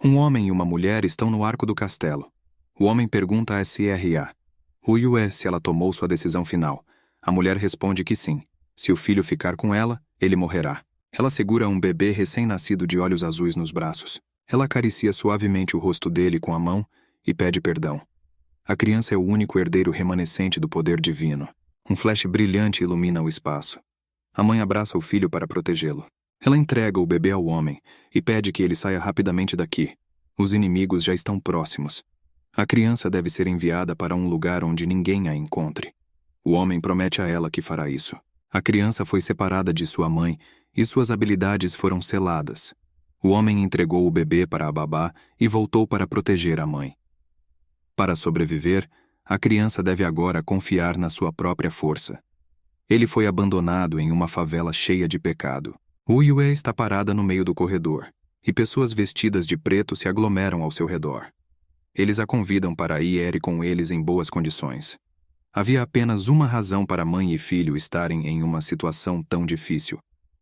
Um homem e uma mulher estão no arco do castelo. O homem pergunta a SRA. O Yue se ela tomou sua decisão final. A mulher responde que sim. Se o filho ficar com ela, ele morrerá. Ela segura um bebê recém-nascido de olhos azuis nos braços. Ela acaricia suavemente o rosto dele com a mão e pede perdão. A criança é o único herdeiro remanescente do poder divino. Um flash brilhante ilumina o espaço. A mãe abraça o filho para protegê-lo. Ela entrega o bebê ao homem e pede que ele saia rapidamente daqui. Os inimigos já estão próximos. A criança deve ser enviada para um lugar onde ninguém a encontre. O homem promete a ela que fará isso. A criança foi separada de sua mãe e suas habilidades foram seladas. O homem entregou o bebê para a babá e voltou para proteger a mãe. Para sobreviver, a criança deve agora confiar na sua própria força. Ele foi abandonado em uma favela cheia de pecado. Wu Yue está parada no meio do corredor, e pessoas vestidas de preto se aglomeram ao seu redor. Eles a convidam para ir com eles em boas condições. Havia apenas uma razão para mãe e filho estarem em uma situação tão difícil: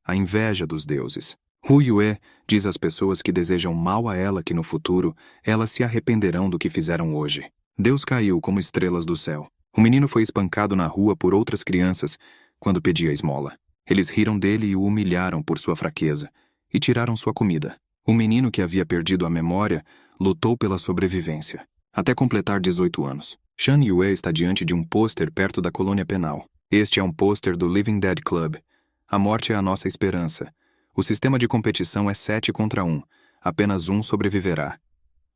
a inveja dos deuses. Wu Yue diz às pessoas que desejam mal a ela que no futuro elas se arrependerão do que fizeram hoje. Deus caiu como estrelas do céu. O menino foi espancado na rua por outras crianças quando pedia esmola. Eles riram dele e o humilharam por sua fraqueza, e tiraram sua comida. O menino que havia perdido a memória lutou pela sobrevivência, até completar 18 anos. Shan Yue está diante de um pôster perto da colônia penal. Este é um pôster do Living Dead Club. A morte é a nossa esperança. O sistema de competição é 7 contra 1. Apenas um sobreviverá.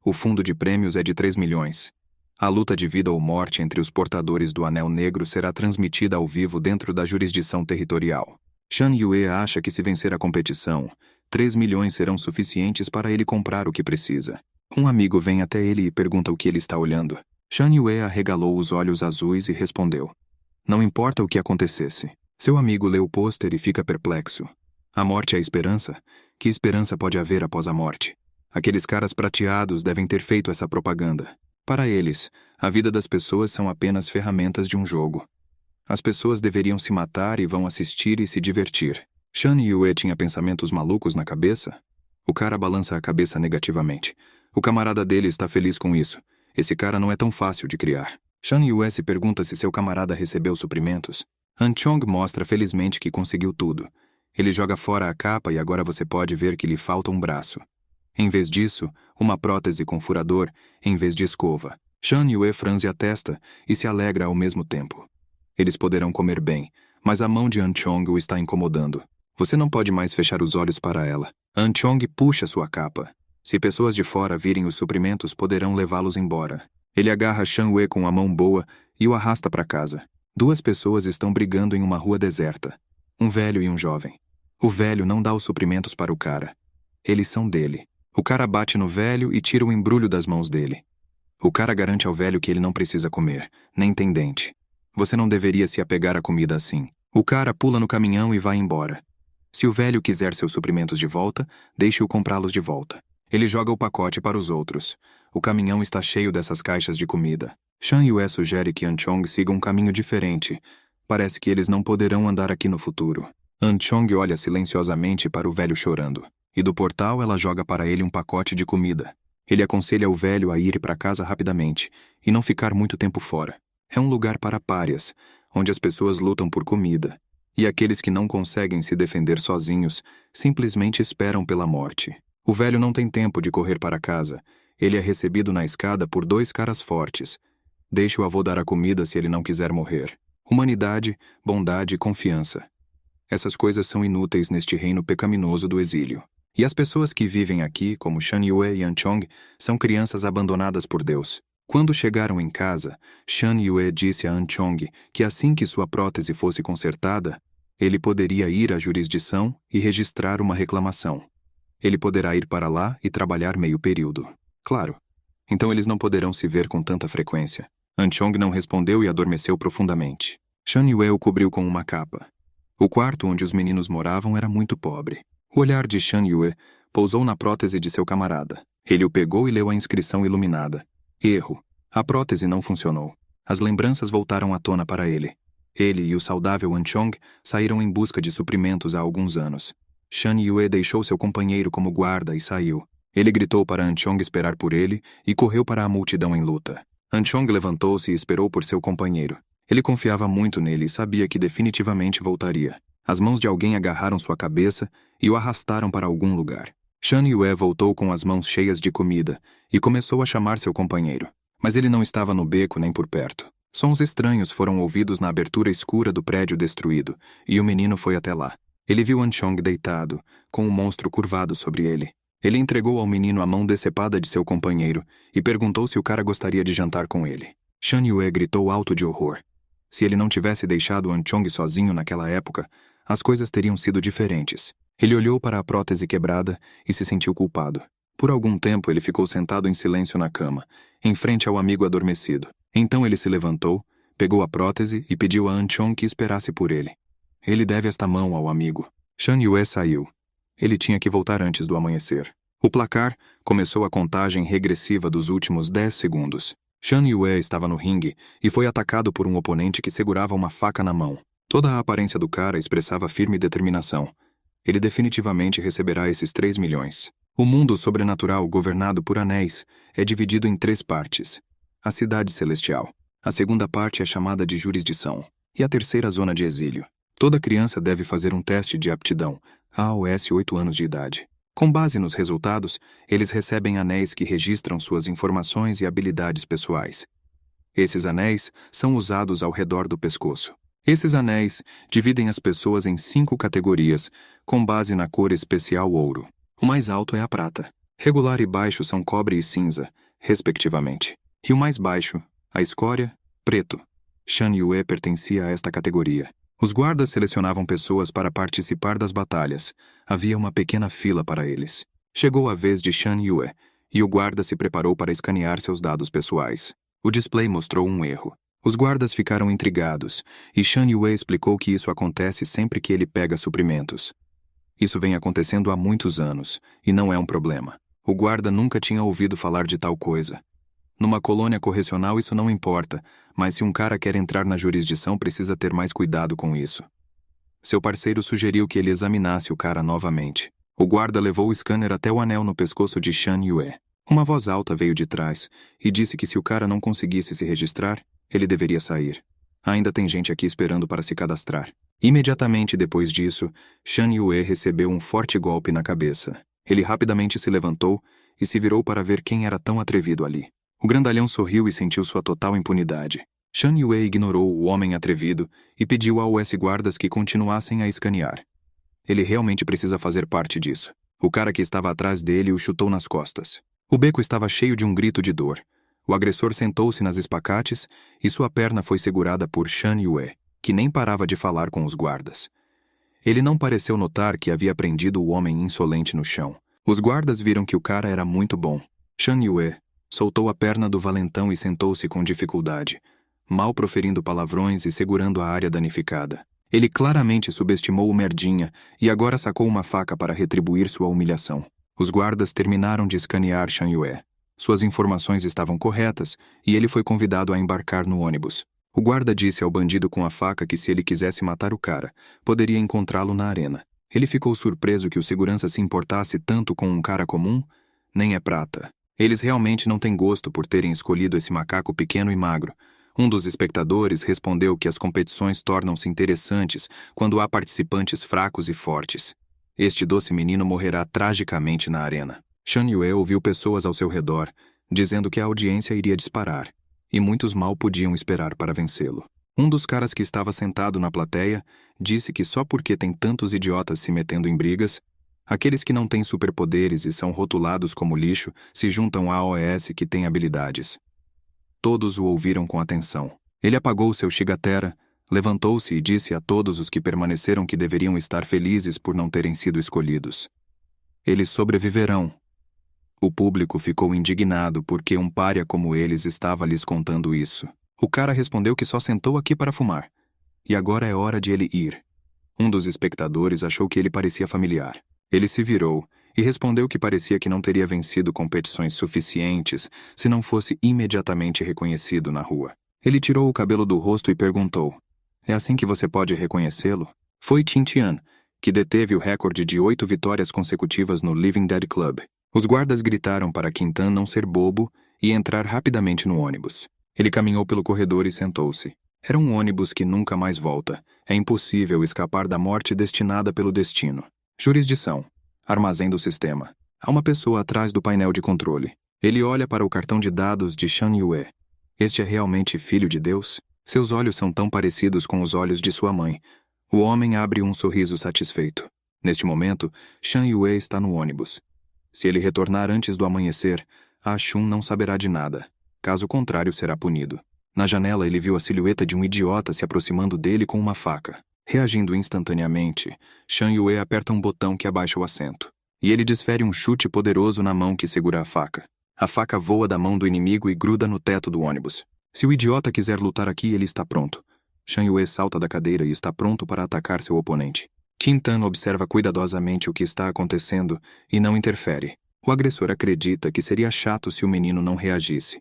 O fundo de prêmios é de 3 milhões. A luta de vida ou morte entre os portadores do Anel Negro será transmitida ao vivo dentro da jurisdição territorial. Shan Yue acha que se vencer a competição, 3 milhões serão suficientes para ele comprar o que precisa. Um amigo vem até ele e pergunta o que ele está olhando. Shan Yue arregalou os olhos azuis e respondeu: não importa o que acontecesse. Seu amigo lê o pôster e fica perplexo. A morte é a esperança? Que esperança pode haver após a morte? Aqueles caras prateados devem ter feito essa propaganda. Para eles, a vida das pessoas são apenas ferramentas de um jogo. As pessoas deveriam se matar e vão assistir e se divertir. Shan Yue tinha pensamentos malucos na cabeça? O cara balança a cabeça negativamente. O camarada dele está feliz com isso. Esse cara não é tão fácil de criar. Shan Yue se pergunta se seu camarada recebeu suprimentos. Han Chong mostra felizmente que conseguiu tudo. Ele joga fora a capa e agora você pode ver que lhe falta um braço. Em vez disso, uma prótese com furador, em vez de escova. Shan Yue franze a testa e se alegra ao mesmo tempo. Eles poderão comer bem, mas a mão de Han Chong o está incomodando. Você não pode mais fechar os olhos para ela. Han Chong puxa sua capa. Se pessoas de fora virem os suprimentos, poderão levá-los embora. Ele agarra Shan Yue com a mão boa e o arrasta para casa. 2 pessoas estão brigando em uma rua deserta. Um velho e um jovem. O velho não dá os suprimentos para o cara. Eles são dele. O cara bate no velho e tira o embrulho das mãos dele. O cara garante ao velho que ele não precisa comer, nem tem dente. Você não deveria se apegar à comida assim. O cara pula no caminhão e vai embora. Se o velho quiser seus suprimentos de volta, deixe-o comprá-los de volta. Ele joga o pacote para os outros. O caminhão está cheio dessas caixas de comida. Shan Yue sugere que Han Chong siga um caminho diferente. Parece que eles não poderão andar aqui no futuro. Han Chong olha silenciosamente para o velho chorando. E do portal ela joga para ele um pacote de comida. Ele aconselha o velho a ir para casa rapidamente e não ficar muito tempo fora. É um lugar para párias, onde as pessoas lutam por comida. E aqueles que não conseguem se defender sozinhos simplesmente esperam pela morte. O velho não tem tempo de correr para casa. Ele é recebido na escada por 2 caras fortes. Deixe o avô dar a comida se ele não quiser morrer. Humanidade, bondade e confiança. Essas coisas são inúteis neste reino pecaminoso do exílio. E as pessoas que vivem aqui, como Shan Yue e Han Chong, são crianças abandonadas por Deus. Quando chegaram em casa, Shan Yue disse a Han Chong que assim que sua prótese fosse consertada, ele poderia ir à jurisdição e registrar uma reclamação. Ele poderá ir para lá e trabalhar meio período. Claro. Então eles não poderão se ver com tanta frequência. Han Chong não respondeu e adormeceu profundamente. Shan Yue o cobriu com uma capa. O quarto onde os meninos moravam era muito pobre. O olhar de Shan Yue pousou na prótese de seu camarada. Ele o pegou e leu a inscrição iluminada. Erro. A prótese não funcionou. As lembranças voltaram à tona para ele. Ele e o saudável Han Chong saíram em busca de suprimentos há alguns anos. Shan Yue deixou seu companheiro como guarda e saiu. Ele gritou para Anchong esperar por ele e correu para a multidão em luta. Anchong levantou-se e esperou por seu companheiro. Ele confiava muito nele e sabia que definitivamente voltaria. As mãos de alguém agarraram sua cabeça e o arrastaram para algum lugar. Shan Yue voltou com as mãos cheias de comida e começou a chamar seu companheiro. Mas ele não estava no beco nem por perto. Sons estranhos foram ouvidos na abertura escura do prédio destruído, e o menino foi até lá. Ele viu Anchong deitado, com um monstro curvado sobre ele. Ele entregou ao menino a mão decepada de seu companheiro e perguntou se o cara gostaria de jantar com ele. Shan Yue gritou alto de horror. Se ele não tivesse deixado Anchong sozinho naquela época, as coisas teriam sido diferentes. Ele olhou para a prótese quebrada e se sentiu culpado. Por algum tempo ele ficou sentado em silêncio na cama, em frente ao amigo adormecido. Então ele se levantou, pegou a prótese e pediu a Anchong que esperasse por ele. Ele deve esta mão ao amigo. Shan Yue saiu. Ele tinha que voltar antes do amanhecer. O placar começou a contagem regressiva dos últimos 10 segundos. Shan Yue estava no ringue e foi atacado por um oponente que segurava uma faca na mão. Toda a aparência do cara expressava firme determinação. Ele definitivamente receberá esses 3 milhões. O mundo sobrenatural governado por anéis é dividido em 3 partes. A cidade celestial. A segunda parte é chamada de jurisdição. E a terceira zona de exílio. Toda criança deve fazer um teste de aptidão, aos 8 anos de idade. Com base nos resultados, eles recebem anéis que registram suas informações e habilidades pessoais. Esses anéis são usados ao redor do pescoço. Esses anéis dividem as pessoas em 5 categorias, com base na cor especial ouro. O mais alto é a prata. Regular e baixo são cobre e cinza, respectivamente. E o mais baixo, a escória, preto. Shan Yue pertencia a esta categoria. Os guardas selecionavam pessoas para participar das batalhas. Havia uma pequena fila para eles. Chegou a vez de Shan Yue, e o guarda se preparou para escanear seus dados pessoais. O display mostrou um erro. Os guardas ficaram intrigados, e Shan Yue explicou que isso acontece sempre que ele pega suprimentos. Isso vem acontecendo há muitos anos, e não é um problema. O guarda nunca tinha ouvido falar de tal coisa. Numa colônia correcional isso não importa, mas se um cara quer entrar na jurisdição precisa ter mais cuidado com isso. Seu parceiro sugeriu que ele examinasse o cara novamente. O guarda levou o scanner até o anel no pescoço de Shan Yue. Uma voz alta veio de trás e disse que se o cara não conseguisse se registrar, ele deveria sair. Ainda tem gente aqui esperando para se cadastrar. Imediatamente depois disso, Shan Yue recebeu um forte golpe na cabeça. Ele rapidamente se levantou e se virou para ver quem era tão atrevido ali. O grandalhão sorriu e sentiu sua total impunidade. Shan Yue ignorou o homem atrevido e pediu aos guardas que continuassem a escanear. Ele realmente precisa fazer parte disso. O cara que estava atrás dele o chutou nas costas. O beco estava cheio de um grito de dor. O agressor sentou-se nas espacates e sua perna foi segurada por Shan Yue, que nem parava de falar com os guardas. Ele não pareceu notar que havia prendido o homem insolente no chão. Os guardas viram que o cara era muito bom. Shan Yue soltou a perna do valentão e sentou-se com dificuldade, mal proferindo palavrões e segurando a área danificada. Ele claramente subestimou o merdinha e agora sacou uma faca para retribuir sua humilhação. Os guardas terminaram de escanear Shan Yue. Suas informações estavam corretas e ele foi convidado a embarcar no ônibus. O guarda disse ao bandido com a faca que se ele quisesse matar o cara, poderia encontrá-lo na arena. Ele ficou surpreso que o segurança se importasse tanto com um cara comum. Nem é prata. Eles realmente não têm gosto por terem escolhido esse macaco pequeno e magro. Um dos espectadores respondeu que as competições tornam-se interessantes quando há participantes fracos e fortes. Este doce menino morrerá tragicamente na arena. Shan Yue ouviu pessoas ao seu redor, dizendo que a audiência iria disparar, e muitos mal podiam esperar para vencê-lo. Um dos caras que estava sentado na plateia disse que só porque tem tantos idiotas se metendo em brigas, aqueles que não têm superpoderes e são rotulados como lixo se juntam a AOS que têm habilidades. Todos o ouviram com atenção. Ele apagou seu Shigatera, levantou-se e disse a todos os que permaneceram que deveriam estar felizes por não terem sido escolhidos. Eles sobreviverão. O público ficou indignado porque um pária como eles estava lhes contando isso. O cara respondeu que só sentou aqui para fumar. E agora é hora de ele ir. Um dos espectadores achou que ele parecia familiar. Ele se virou e respondeu que parecia que não teria vencido competições suficientes se não fosse imediatamente reconhecido na rua. Ele tirou o cabelo do rosto e perguntou: "É assim que você pode reconhecê-lo?" Foi Qin Tian, que deteve o recorde de 8 vitórias consecutivas no Living Dead Club. Os guardas gritaram para Quintan não ser bobo e entrar rapidamente no ônibus. Ele caminhou pelo corredor e sentou-se. Era um ônibus que nunca mais volta. É impossível escapar da morte destinada pelo destino. Jurisdição. Armazém do sistema. Há uma pessoa atrás do painel de controle. Ele olha para o cartão de dados de Shan Yue. Este é realmente filho de Deus? Seus olhos são tão parecidos com os olhos de sua mãe. O homem abre um sorriso satisfeito. Neste momento, Shan Yue está no ônibus. Se ele retornar antes do amanhecer, a Shun não saberá de nada. Caso contrário, será punido. Na janela, ele viu a silhueta de um idiota se aproximando dele com uma faca. Reagindo instantaneamente, Shan Yue aperta um botão que abaixa o assento. E ele desfere um chute poderoso na mão que segura a faca. A faca voa da mão do inimigo e gruda no teto do ônibus. Se o idiota quiser lutar aqui, ele está pronto. Shan Yue salta da cadeira e está pronto para atacar seu oponente. Quintan observa cuidadosamente o que está acontecendo e não interfere. O agressor acredita que seria chato se o menino não reagisse.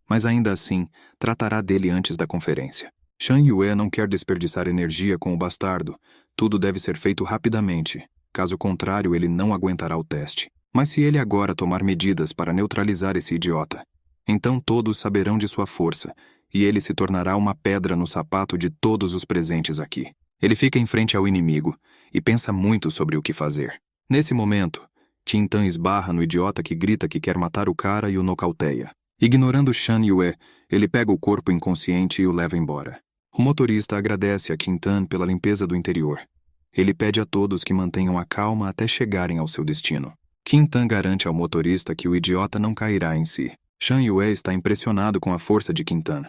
Mas ainda assim, tratará dele antes da conferência. Shan Yue não quer desperdiçar energia com o bastardo. Tudo deve ser feito rapidamente. Caso contrário, ele não aguentará o teste. Mas se ele agora tomar medidas para neutralizar esse idiota, então todos saberão de sua força, e ele se tornará uma pedra no sapato de todos os presentes aqui. Ele fica em frente ao inimigo e pensa muito sobre o que fazer. Nesse momento, Quintan esbarra no idiota que grita que quer matar o cara e o nocauteia. Ignorando Shan Yue, ele pega o corpo inconsciente e o leva embora. O motorista agradece a Quintan pela limpeza do interior. Ele pede a todos que mantenham a calma até chegarem ao seu destino. Quintan garante ao motorista que o idiota não cairá em si. Shan Yue está impressionado com a força de Quintan.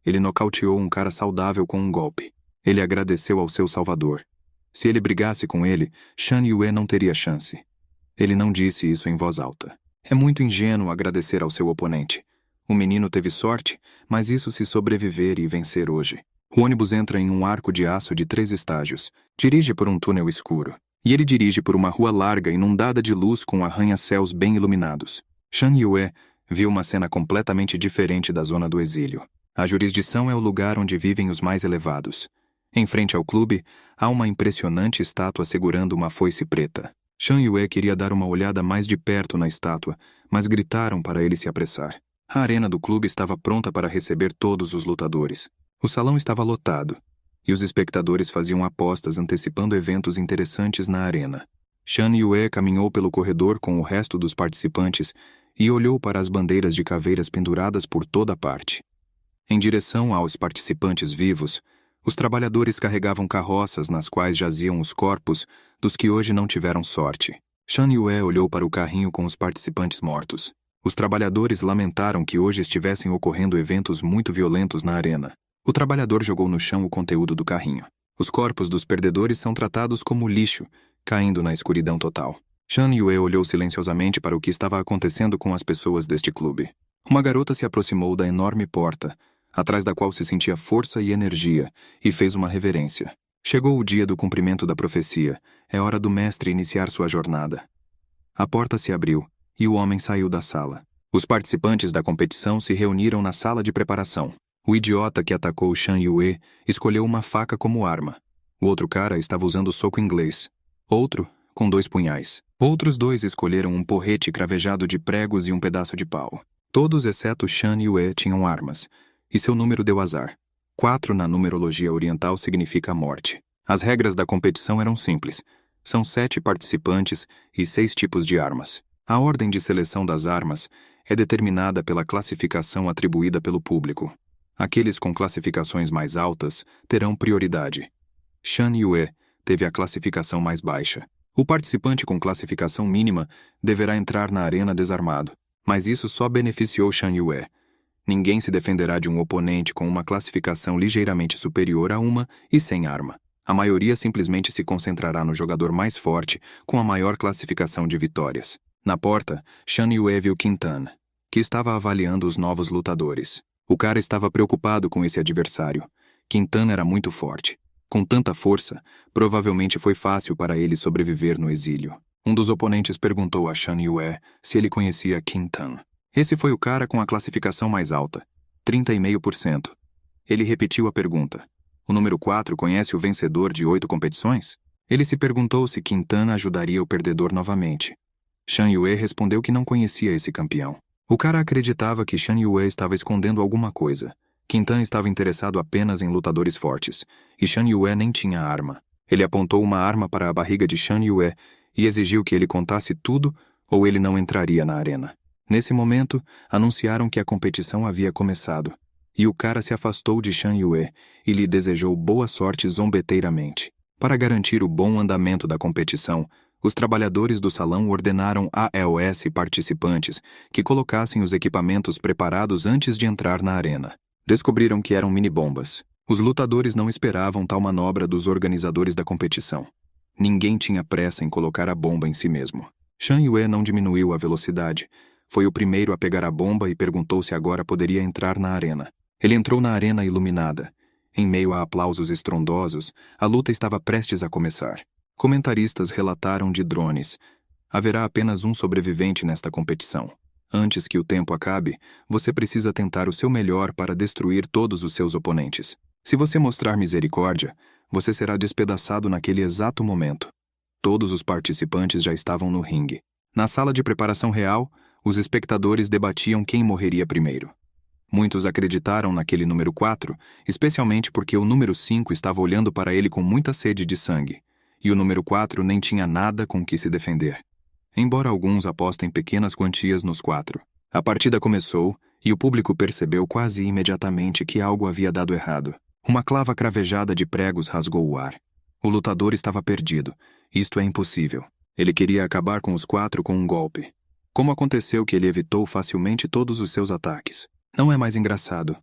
Ele nocauteou um cara saudável com um golpe. Ele agradeceu ao seu salvador. Se ele brigasse com ele, Shan Yue não teria chance. Ele não disse isso em voz alta. É muito ingênuo agradecer ao seu oponente. O menino teve sorte, mas isso se sobreviver e vencer hoje. O ônibus entra em um arco de aço de 3 estágios. Dirige por um túnel escuro. E ele dirige por uma rua larga inundada de luz com arranha-céus bem iluminados. Shan Yue viu uma cena completamente diferente da zona do exílio. A jurisdição é o lugar onde vivem os mais elevados. Em frente ao clube, há uma impressionante estátua segurando uma foice preta. Shan Yue queria dar uma olhada mais de perto na estátua, mas gritaram para ele se apressar. A arena do clube estava pronta para receber todos os lutadores. O salão estava lotado, e os espectadores faziam apostas antecipando eventos interessantes na arena. Shan Yue caminhou pelo corredor com o resto dos participantes e olhou para as bandeiras de caveiras penduradas por toda parte. Em direção aos participantes vivos, os trabalhadores carregavam carroças nas quais jaziam os corpos dos que hoje não tiveram sorte. Shan Yue olhou para o carrinho com os participantes mortos. Os trabalhadores lamentaram que hoje estivessem ocorrendo eventos muito violentos na arena. O trabalhador jogou no chão o conteúdo do carrinho. Os corpos dos perdedores são tratados como lixo, caindo na escuridão total. Shan Yue olhou silenciosamente para o que estava acontecendo com as pessoas deste clube. Uma garota se aproximou da enorme porta, atrás da qual se sentia força e energia, e fez uma reverência. Chegou o dia do cumprimento da profecia. É hora do mestre iniciar sua jornada. A porta se abriu, e o homem saiu da sala. Os participantes da competição se reuniram na sala de preparação. O idiota que atacou Shan Yue escolheu uma faca como arma. O outro cara estava usando soco inglês. Outro, com 2 punhais. Outros 2 escolheram um porrete cravejado de pregos e um pedaço de pau. Todos, exceto Shan Yue, tinham armas. E seu número deu azar. 4 na numerologia oriental significa morte. As regras da competição eram simples. São 7 participantes e 6 tipos de armas. A ordem de seleção das armas é determinada pela classificação atribuída pelo público. Aqueles com classificações mais altas terão prioridade. Shan Yue teve a classificação mais baixa. O participante com classificação mínima deverá entrar na arena desarmado. Mas isso só beneficiou Shan Yue. Ninguém se defenderá de um oponente com uma classificação ligeiramente superior a uma e sem arma. A maioria simplesmente se concentrará no jogador mais forte com a maior classificação de vitórias. Na porta, Shan Yue viu Quintan, que estava avaliando os novos lutadores. O cara estava preocupado com esse adversário. Quintan era muito forte. Com tanta força, provavelmente foi fácil para ele sobreviver no exílio. Um dos oponentes perguntou a Shan Yue se ele conhecia Quintan. Esse foi o cara com a classificação mais alta, 30,5%. Ele repetiu a pergunta. O número 4 conhece o vencedor de 8 competições? Ele se perguntou se Quintan ajudaria o perdedor novamente. Shan Yue respondeu que não conhecia esse campeão. O cara acreditava que Shan Yue estava escondendo alguma coisa. Qin-Tan estava interessado apenas em lutadores fortes, e Shan Yue nem tinha arma. Ele apontou uma arma para a barriga de Shan Yue e exigiu que ele contasse tudo ou ele não entraria na arena. Nesse momento, anunciaram que a competição havia começado, e o cara se afastou de Shan Yue e lhe desejou boa sorte zombeteiramente. Para garantir o bom andamento da competição, os trabalhadores do salão ordenaram ALS participantes que colocassem os equipamentos preparados antes de entrar na arena. Descobriram que eram mini-bombas. Os lutadores não esperavam tal manobra dos organizadores da competição. Ninguém tinha pressa em colocar a bomba em si mesmo. Shan Yue não diminuiu a velocidade. Foi o primeiro a pegar a bomba e perguntou se agora poderia entrar na arena. Ele entrou na arena iluminada. Em meio a aplausos estrondosos, a luta estava prestes a começar. Comentaristas relataram de drones. Haverá apenas um sobrevivente nesta competição. Antes que o tempo acabe, você precisa tentar o seu melhor para destruir todos os seus oponentes. Se você mostrar misericórdia, você será despedaçado naquele exato momento. Todos os participantes já estavam no ringue. Na sala de preparação real, os espectadores debatiam quem morreria primeiro. Muitos acreditaram naquele número 4, especialmente porque o número 5 estava olhando para ele com muita sede de sangue, e o número 4 nem tinha nada com que se defender. Embora alguns apostem pequenas quantias nos 4. A partida começou, e o público percebeu quase imediatamente que algo havia dado errado. Uma clava cravejada de pregos rasgou o ar. O lutador estava perdido. Isto é impossível. Ele queria acabar com os 4 com um golpe. Como aconteceu que ele evitou facilmente todos os seus ataques? Não é mais engraçado.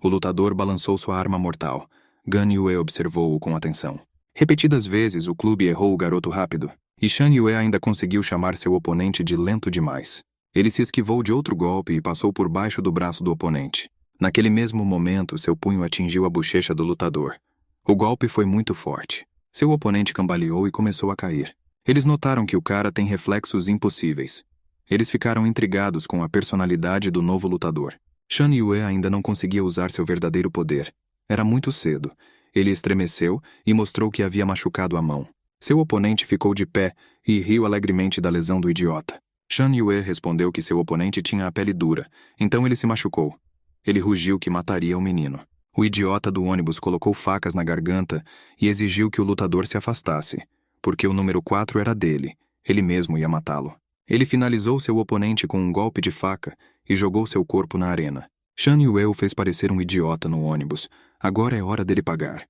O lutador balançou sua arma mortal. Gan Yue observou-o com atenção. Repetidas vezes o clube errou o garoto rápido, e Shan Yue ainda conseguiu chamar seu oponente de lento demais. Ele se esquivou de outro golpe e passou por baixo do braço do oponente. Naquele mesmo momento, seu punho atingiu a bochecha do lutador. O golpe foi muito forte. Seu oponente cambaleou e começou a cair. Eles notaram que o cara tem reflexos impossíveis. Eles ficaram intrigados com a personalidade do novo lutador. Shan Yue ainda não conseguia usar seu verdadeiro poder. Era muito cedo. Ele estremeceu e mostrou que havia machucado a mão. Seu oponente ficou de pé e riu alegremente da lesão do idiota. Shan Yue respondeu que seu oponente tinha a pele dura, então ele se machucou. Ele rugiu que mataria o menino. O idiota do ônibus colocou facas na garganta e exigiu que o lutador se afastasse, porque o número 4 era dele. Ele mesmo ia matá-lo. Ele finalizou seu oponente com um golpe de faca e jogou seu corpo na arena. Shan Yue o fez parecer um idiota no ônibus. Agora é hora dele pagar.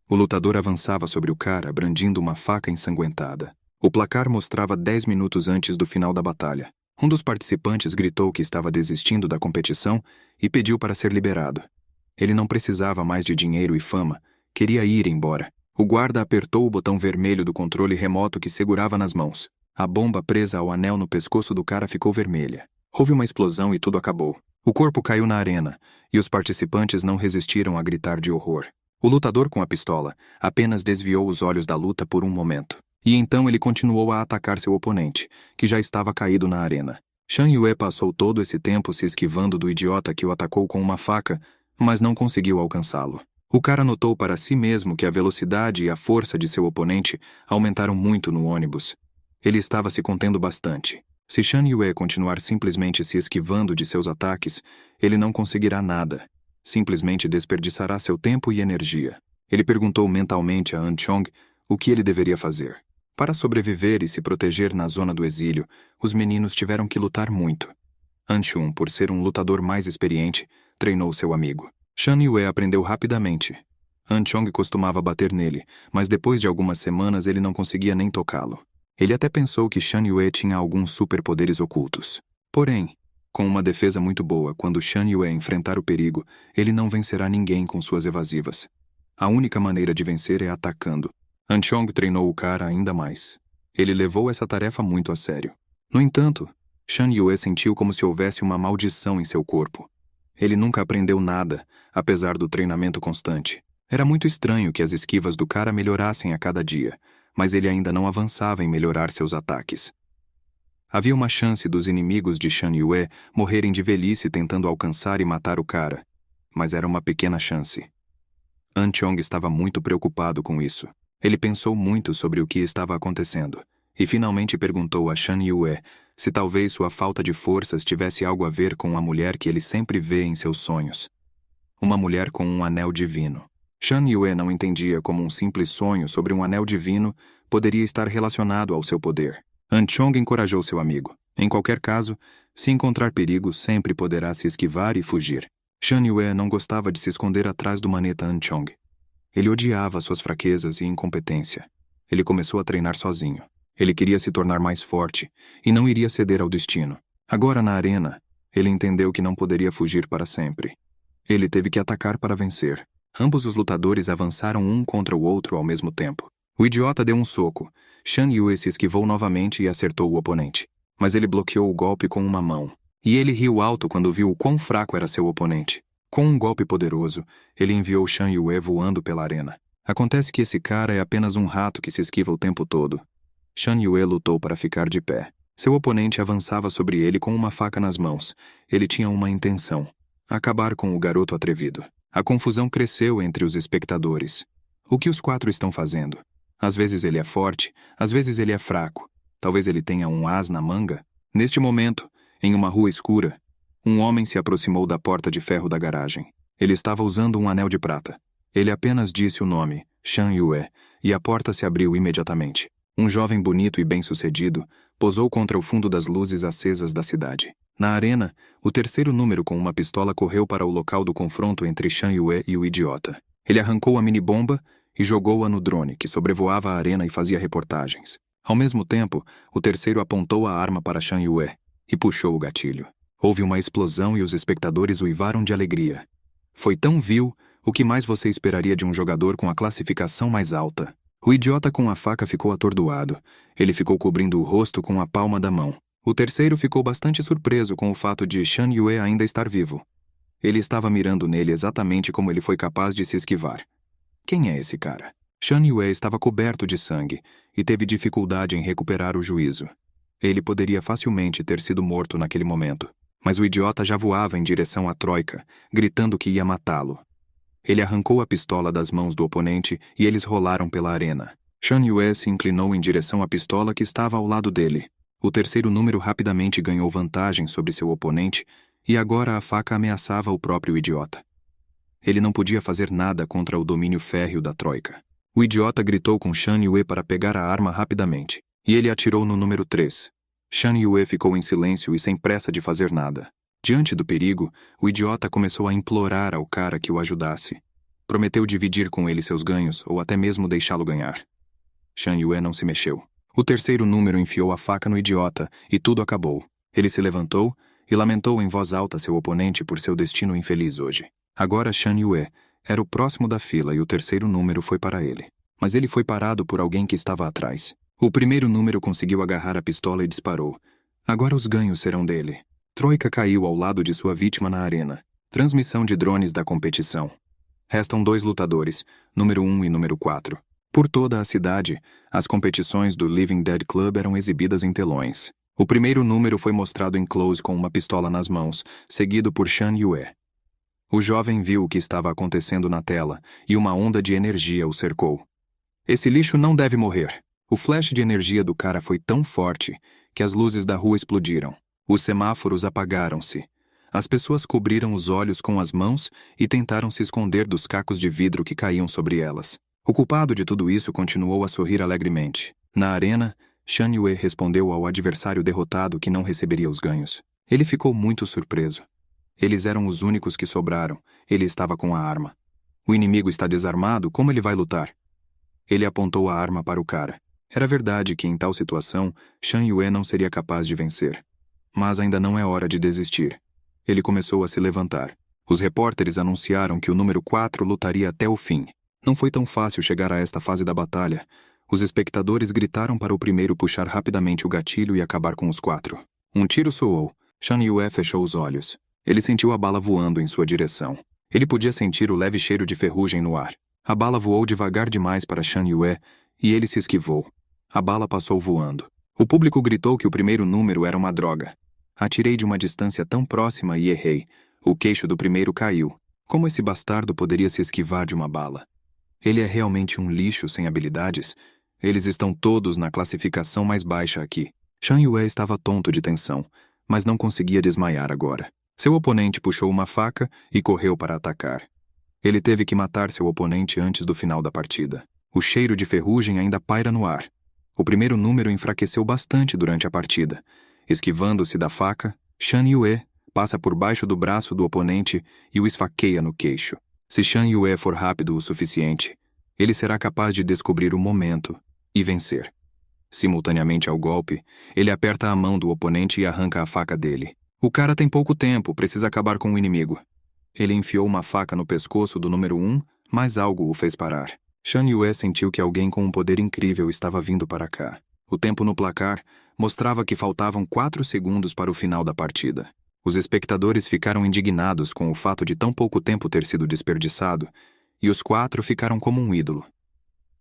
O lutador avançava sobre o cara, brandindo uma faca ensanguentada. O placar mostrava 10 minutos antes do final da batalha. Um dos participantes gritou que estava desistindo da competição e pediu para ser liberado. Ele não precisava mais de dinheiro e fama. Queria ir embora. O guarda apertou o botão vermelho do controle remoto que segurava nas mãos. A bomba presa ao anel no pescoço do cara ficou vermelha. Houve uma explosão e tudo acabou. O corpo caiu na arena, e os participantes não resistiram a gritar de horror. O lutador com a pistola apenas desviou os olhos da luta por um momento. E então ele continuou a atacar seu oponente, que já estava caído na arena. Shan Yue passou todo esse tempo se esquivando do idiota que o atacou com uma faca, mas não conseguiu alcançá-lo. O cara notou para si mesmo que a velocidade e a força de seu oponente aumentaram muito no ônibus. Ele estava se contendo bastante. Se Shan Yue continuar simplesmente se esquivando de seus ataques, ele não conseguirá nada. Simplesmente desperdiçará seu tempo e energia. Ele perguntou mentalmente a An Chong o que ele deveria fazer. Para sobreviver e se proteger na zona do exílio, os meninos tiveram que lutar muito. An Chun, por ser um lutador mais experiente, treinou seu amigo. Shan Yue aprendeu rapidamente. An Chong costumava bater nele, mas depois de algumas semanas ele não conseguia nem tocá-lo. Ele até pensou que Shan Yue tinha alguns superpoderes ocultos. Porém, com uma defesa muito boa, quando Shan Yue enfrentar o perigo, ele não vencerá ninguém com suas evasivas. A única maneira de vencer é atacando. An Chong treinou o cara ainda mais. Ele levou essa tarefa muito a sério. No entanto, Shan Yue sentiu como se houvesse uma maldição em seu corpo. Ele nunca aprendeu nada, apesar do treinamento constante. Era muito estranho que as esquivas do cara melhorassem a cada dia, mas ele ainda não avançava em melhorar seus ataques. Havia uma chance dos inimigos de Shan Yue morrerem de velhice tentando alcançar e matar o cara, mas era uma pequena chance. An Chong estava muito preocupado com isso. Ele pensou muito sobre o que estava acontecendo. e finalmente perguntou a Shan Yue se talvez sua falta de forças tivesse algo a ver com a mulher que ele sempre vê em seus sonhos. Uma mulher com um anel divino. Shan Yue não entendia como um simples sonho sobre um anel divino poderia estar relacionado ao seu poder. Anchong encorajou seu amigo. Em qualquer caso, se encontrar perigo, sempre poderá se esquivar e fugir. Shan Yue não gostava de se esconder atrás do maneta Anchong. Ele odiava suas fraquezas e incompetência. Ele começou a treinar sozinho. Ele queria se tornar mais forte e não iria ceder ao destino. Agora na arena, ele entendeu que não poderia fugir para sempre. Ele teve que atacar para vencer. Ambos os lutadores avançaram um contra o outro ao mesmo tempo. O idiota deu um soco. Shan Yue se esquivou novamente e acertou o oponente. Mas ele bloqueou o golpe com uma mão. E ele riu alto quando viu o quão fraco era seu oponente. Com um golpe poderoso, ele enviou Shan Yue voando pela arena. Acontece que esse cara é apenas um rato que se esquiva o tempo todo. Shan Yue lutou para ficar de pé. Seu oponente avançava sobre ele com uma faca nas mãos. Ele tinha uma intenção: acabar com o garoto atrevido. A confusão cresceu entre os espectadores. O que os quatro estão fazendo? Às vezes ele é forte, às vezes ele é fraco. Talvez ele tenha um as na manga. Neste momento, em uma rua escura, um homem se aproximou da porta de ferro da garagem. Ele estava usando um anel de prata. Ele apenas disse o nome, Shan Yue, e a porta se abriu imediatamente. Um jovem bonito e bem-sucedido posou contra o fundo das luzes acesas da cidade. Na arena, o terceiro número com uma pistola correu para o local do confronto entre Shan Yue e o idiota. Ele arrancou a mini-bomba e jogou-a no drone, que sobrevoava a arena e fazia reportagens. Ao mesmo tempo, o terceiro apontou a arma para Shan Yue e puxou o gatilho. Houve uma explosão e os espectadores uivaram de alegria. Foi tão vil, o que mais você esperaria de um jogador com a classificação mais alta? O idiota com a faca ficou atordoado. Ele ficou cobrindo o rosto com a palma da mão. O terceiro ficou bastante surpreso com o fato de Shan Yue ainda estar vivo. Ele estava mirando nele exatamente como ele foi capaz de se esquivar. Quem é esse cara? Shan Yue estava coberto de sangue e teve dificuldade em recuperar o juízo. Ele poderia facilmente ter sido morto naquele momento, mas o idiota já voava em direção à Troika, gritando que ia matá-lo. Ele arrancou a pistola das mãos do oponente e eles rolaram pela arena. Shan Yue se inclinou em direção à pistola que estava ao lado dele. O terceiro número rapidamente ganhou vantagem sobre seu oponente e agora a faca ameaçava o próprio idiota. Ele não podia fazer nada contra o domínio férreo da Troika. O idiota gritou com Shan Yue para pegar a arma rapidamente, e ele atirou no número 3. Shan Yue ficou em silêncio e sem pressa de fazer nada. Diante do perigo, o idiota começou a implorar ao cara que o ajudasse. Prometeu dividir com ele seus ganhos ou até mesmo deixá-lo ganhar. Shan Yue não se mexeu. O terceiro número enfiou a faca no idiota e tudo acabou. Ele se levantou e lamentou em voz alta seu oponente por seu destino infeliz hoje. Agora Shan Yue era o próximo da fila e o terceiro número foi para ele. Mas ele foi parado por alguém que estava atrás. O primeiro número conseguiu agarrar a pistola e disparou. Agora os ganhos serão dele. Troika caiu ao lado de sua vítima na arena. Transmissão de drones da competição. Restam 2 lutadores, número 1 e número 4. Por toda a cidade, as competições do Living Dead Club eram exibidas em telões. O primeiro número foi mostrado em close com uma pistola nas mãos, seguido por Shan Yue. O jovem viu o que estava acontecendo na tela e uma onda de energia o cercou. Esse lixo não deve morrer. O flash de energia do cara foi tão forte que as luzes da rua explodiram. Os semáforos apagaram-se. As pessoas cobriram os olhos com as mãos e tentaram se esconder dos cacos de vidro que caíam sobre elas. O culpado de tudo isso continuou a sorrir alegremente. Na arena, Shan Yue respondeu ao adversário derrotado que não receberia os ganhos. Ele ficou muito surpreso. Eles eram os únicos que sobraram. Ele estava com a arma. O inimigo está desarmado, como ele vai lutar? Ele apontou a arma para o cara. Era verdade que, em tal situação, Shan Yue não seria capaz de vencer. Mas ainda não é hora de desistir. Ele começou a se levantar. Os repórteres anunciaram que o número 4 lutaria até o fim. Não foi tão fácil chegar a esta fase da batalha. Os espectadores gritaram para o primeiro puxar rapidamente o gatilho e acabar com os 4. Um tiro soou. Shan Yue fechou os olhos. Ele sentiu a bala voando em sua direção. Ele podia sentir o leve cheiro de ferrugem no ar. A bala voou devagar demais para Shan Yue e ele se esquivou. A bala passou voando. O público gritou que o primeiro número era uma droga. Atirei de uma distância tão próxima e errei. O queixo do primeiro caiu. Como esse bastardo poderia se esquivar de uma bala? Ele é realmente um lixo sem habilidades? Eles estão todos na classificação mais baixa aqui. Shan Yue estava tonto de tensão, mas não conseguia desmaiar agora. Seu oponente puxou uma faca e correu para atacar. Ele teve que matar seu oponente antes do final da partida. O cheiro de ferrugem ainda paira no ar. O primeiro número enfraqueceu bastante durante a partida. Esquivando-se da faca, Shan Yue passa por baixo do braço do oponente e o esfaqueia no queixo. Se Shan Yue for rápido o suficiente, ele será capaz de descobrir o momento e vencer. Simultaneamente ao golpe, ele aperta a mão do oponente e arranca a faca dele. O cara tem pouco tempo, precisa acabar com o inimigo. Ele enfiou uma faca no pescoço do número 1, mas algo o fez parar. Shan Yue sentiu que alguém com um poder incrível estava vindo para cá. O tempo no placar mostrava que faltavam 4 segundos para o final da partida. Os espectadores ficaram indignados com o fato de tão pouco tempo ter sido desperdiçado, e os 4 ficaram como um ídolo.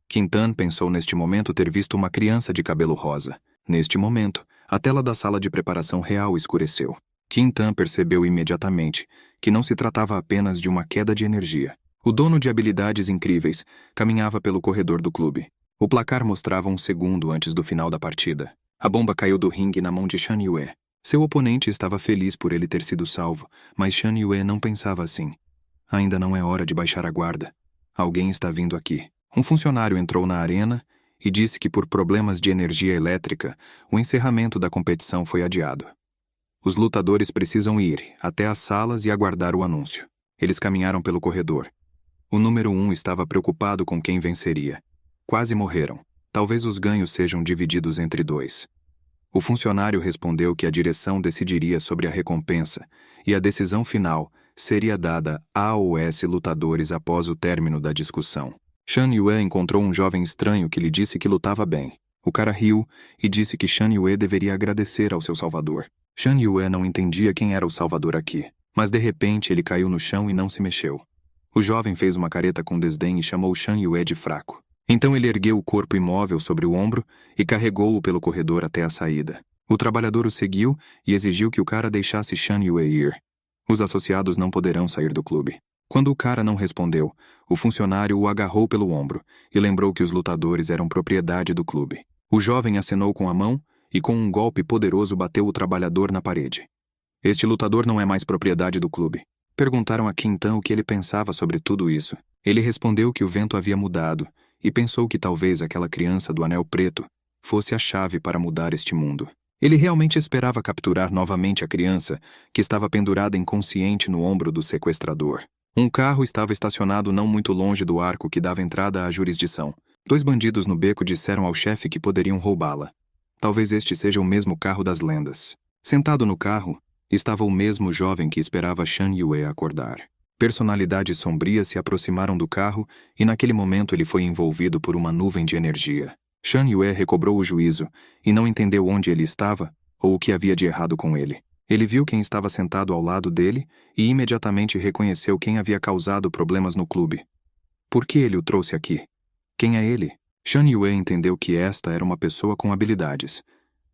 Quintan pensou neste momento ter visto uma criança de cabelo rosa. Neste momento, a tela da sala de preparação real escureceu. Quintan percebeu imediatamente que não se tratava apenas de uma queda de energia. O dono de habilidades incríveis caminhava pelo corredor do clube. O placar mostrava 1 segundo antes do final da partida. A bomba caiu do ringue na mão de Shan Yue. Seu oponente estava feliz por ele ter sido salvo, mas Shan Yue não pensava assim. Ainda não é hora de baixar a guarda. Alguém está vindo aqui. Um funcionário entrou na arena e disse que por problemas de energia elétrica, o encerramento da competição foi adiado. Os lutadores precisam ir até as salas e aguardar o anúncio. Eles caminharam pelo corredor. O número 1 estava preocupado com quem venceria. Quase morreram. Talvez os ganhos sejam divididos entre 2. O funcionário respondeu que a direção decidiria sobre a recompensa e a decisão final seria dada aos lutadores após o término da discussão. Shan Yue encontrou um jovem estranho que lhe disse que lutava bem. O cara riu e disse que Shan Yue deveria agradecer ao seu salvador. Shan Yue não entendia quem era o salvador aqui, mas de repente ele caiu no chão e não se mexeu. O jovem fez uma careta com desdém e chamou Shan Yue de fraco. Então ele ergueu o corpo imóvel sobre o ombro e carregou-o pelo corredor até a saída. O trabalhador o seguiu e exigiu que o cara deixasse Shan Yue ir. Os associados não poderão sair do clube. Quando o cara não respondeu, o funcionário o agarrou pelo ombro e lembrou que os lutadores eram propriedade do clube. O jovem acenou com a mão e com um golpe poderoso bateu o trabalhador na parede. Este lutador não é mais propriedade do clube. Perguntaram a Quintan o que ele pensava sobre tudo isso. Ele respondeu que o vento havia mudado e pensou que talvez aquela criança do anel preto fosse a chave para mudar este mundo. Ele realmente esperava capturar novamente a criança, que estava pendurada inconsciente no ombro do sequestrador. Um carro estava estacionado não muito longe do arco que dava entrada à jurisdição. 2 bandidos no beco disseram ao chefe que poderiam roubá-la. Talvez este seja o mesmo carro das lendas. Sentado no carro, estava o mesmo jovem que esperava Shan Yue acordar. Personalidades sombrias se aproximaram do carro e naquele momento ele foi envolvido por uma nuvem de energia. Shan Yue recobrou o juízo e não entendeu onde ele estava ou o que havia de errado com ele. Ele viu quem estava sentado ao lado dele e imediatamente reconheceu quem havia causado problemas no clube. Por que ele o trouxe aqui? Quem é ele? Shan Yue entendeu que esta era uma pessoa com habilidades.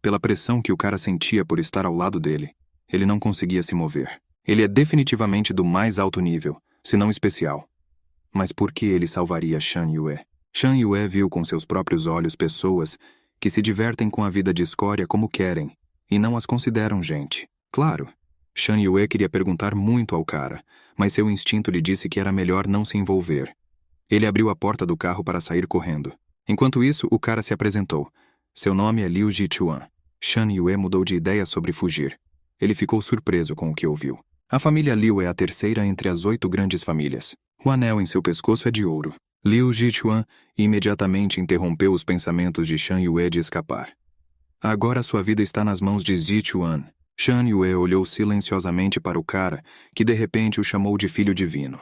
Pela pressão que o cara sentia por estar ao lado dele, ele não conseguia se mover. Ele é definitivamente do mais alto nível, se não especial. Mas por que ele salvaria Shan Yue? Shan Yue viu com seus próprios olhos pessoas que se divertem com a vida de escória como querem e não as consideram gente. Claro, Shan Yue queria perguntar muito ao cara, mas seu instinto lhe disse que era melhor não se envolver. Ele abriu a porta do carro para sair correndo. Enquanto isso, o cara se apresentou. Seu nome é Liu Jichuan. Shan Yue mudou de ideia sobre fugir. Ele ficou surpreso com o que ouviu. A família Liu é a terceira entre as 8 grandes famílias. O anel em seu pescoço é de ouro. Liu Jichuan imediatamente interrompeu os pensamentos de Shan Yue de escapar. Agora sua vida está nas mãos de Jichuan. Shan Yue olhou silenciosamente para o cara, que de repente o chamou de filho divino.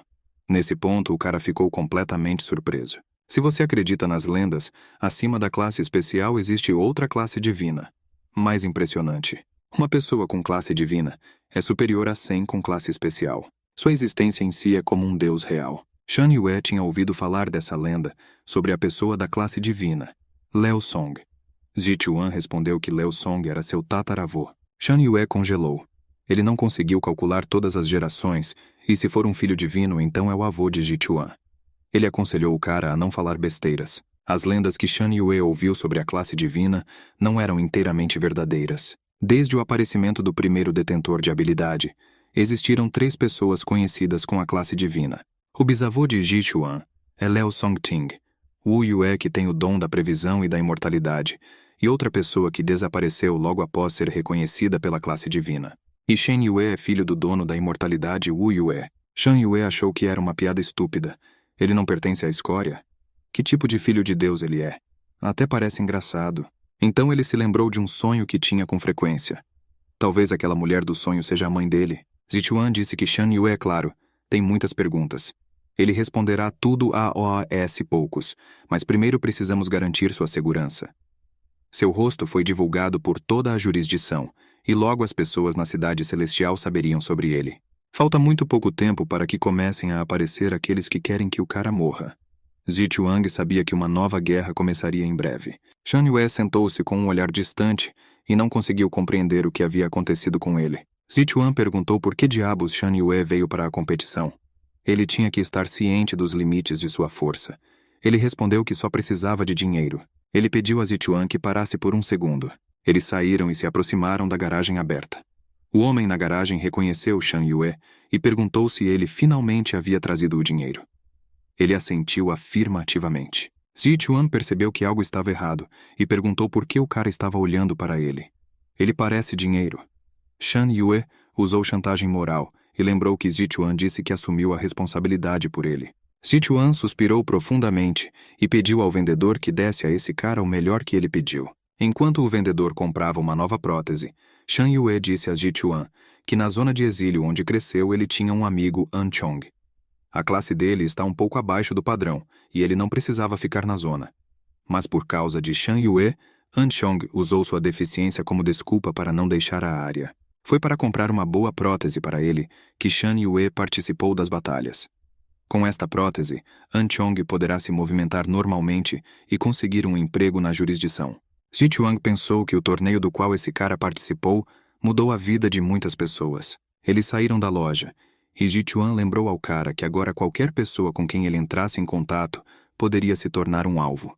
Nesse ponto, o cara ficou completamente surpreso. Se você acredita nas lendas, acima da classe especial existe outra classe divina. Mais impressionante. Uma pessoa com classe divina é superior a 100 com classe especial. Sua existência em si é como um deus real. Shan Yue tinha ouvido falar dessa lenda sobre a pessoa da classe divina, Liu Song. Jichuan respondeu que Liu Song era seu tataravô. Shan Yue congelou. Ele não conseguiu calcular todas as gerações, e se for um filho divino, então é o avô de Jichuan. Ele aconselhou o cara a não falar besteiras. As lendas que Shan Yue ouviu sobre a classe divina não eram inteiramente verdadeiras. Desde o aparecimento do primeiro detentor de habilidade, existiram 3 pessoas conhecidas com a classe divina. O bisavô de Ji Chuan é Liao Songting, Wu Yue, que tem o dom da previsão e da imortalidade, e outra pessoa que desapareceu logo após ser reconhecida pela classe divina. E Shen Yue é filho do dono da imortalidade Wu Yue. Shan Yue achou que era uma piada estúpida. Ele não pertence à escória? Que tipo de filho de Deus ele é? Até parece engraçado. Então ele se lembrou de um sonho que tinha com frequência. Talvez aquela mulher do sonho seja a mãe dele. Zichuan disse que Shan Yue, é claro, tem muitas perguntas. Ele responderá tudo a OAS poucos, mas primeiro precisamos garantir sua segurança. Seu rosto foi divulgado por toda a jurisdição, e logo as pessoas na cidade celestial saberiam sobre ele. Falta muito pouco tempo para que comecem a aparecer aqueles que querem que o cara morra. Zichuang sabia que uma nova guerra começaria em breve. Shan Yue sentou-se com um olhar distante e não conseguiu compreender o que havia acontecido com ele. Zichuang perguntou por que diabos Shan Yue veio para a competição. Ele tinha que estar ciente dos limites de sua força. Ele respondeu que só precisava de dinheiro. Ele pediu a Zichuang que parasse por um segundo. Eles saíram e se aproximaram da garagem aberta. O homem na garagem reconheceu Shan Yue e perguntou se ele finalmente havia trazido o dinheiro. Ele assentiu afirmativamente. Zichuan percebeu que algo estava errado e perguntou por que o cara estava olhando para ele. Ele parece dinheiro. Shan Yue usou chantagem moral e lembrou que Zichuan disse que assumiu a responsabilidade por ele. Zichuan suspirou profundamente e pediu ao vendedor que desse a esse cara o melhor que ele pediu. Enquanto o vendedor comprava uma nova prótese, Shan Yue disse a Zichuan que na zona de exílio onde cresceu ele tinha um amigo, An Chong. A classe dele está um pouco abaixo do padrão, e ele não precisava ficar na zona. Mas por causa de Shan Yue, An Chong usou sua deficiência como desculpa para não deixar a área. Foi para comprar uma boa prótese para ele que Shan Yue participou das batalhas. Com esta prótese, An Chong poderá se movimentar normalmente e conseguir um emprego na jurisdição. Zichuang pensou que o torneio do qual esse cara participou mudou a vida de muitas pessoas. Eles saíram da loja, e Zichuan lembrou ao cara que agora qualquer pessoa com quem ele entrasse em contato poderia se tornar um alvo.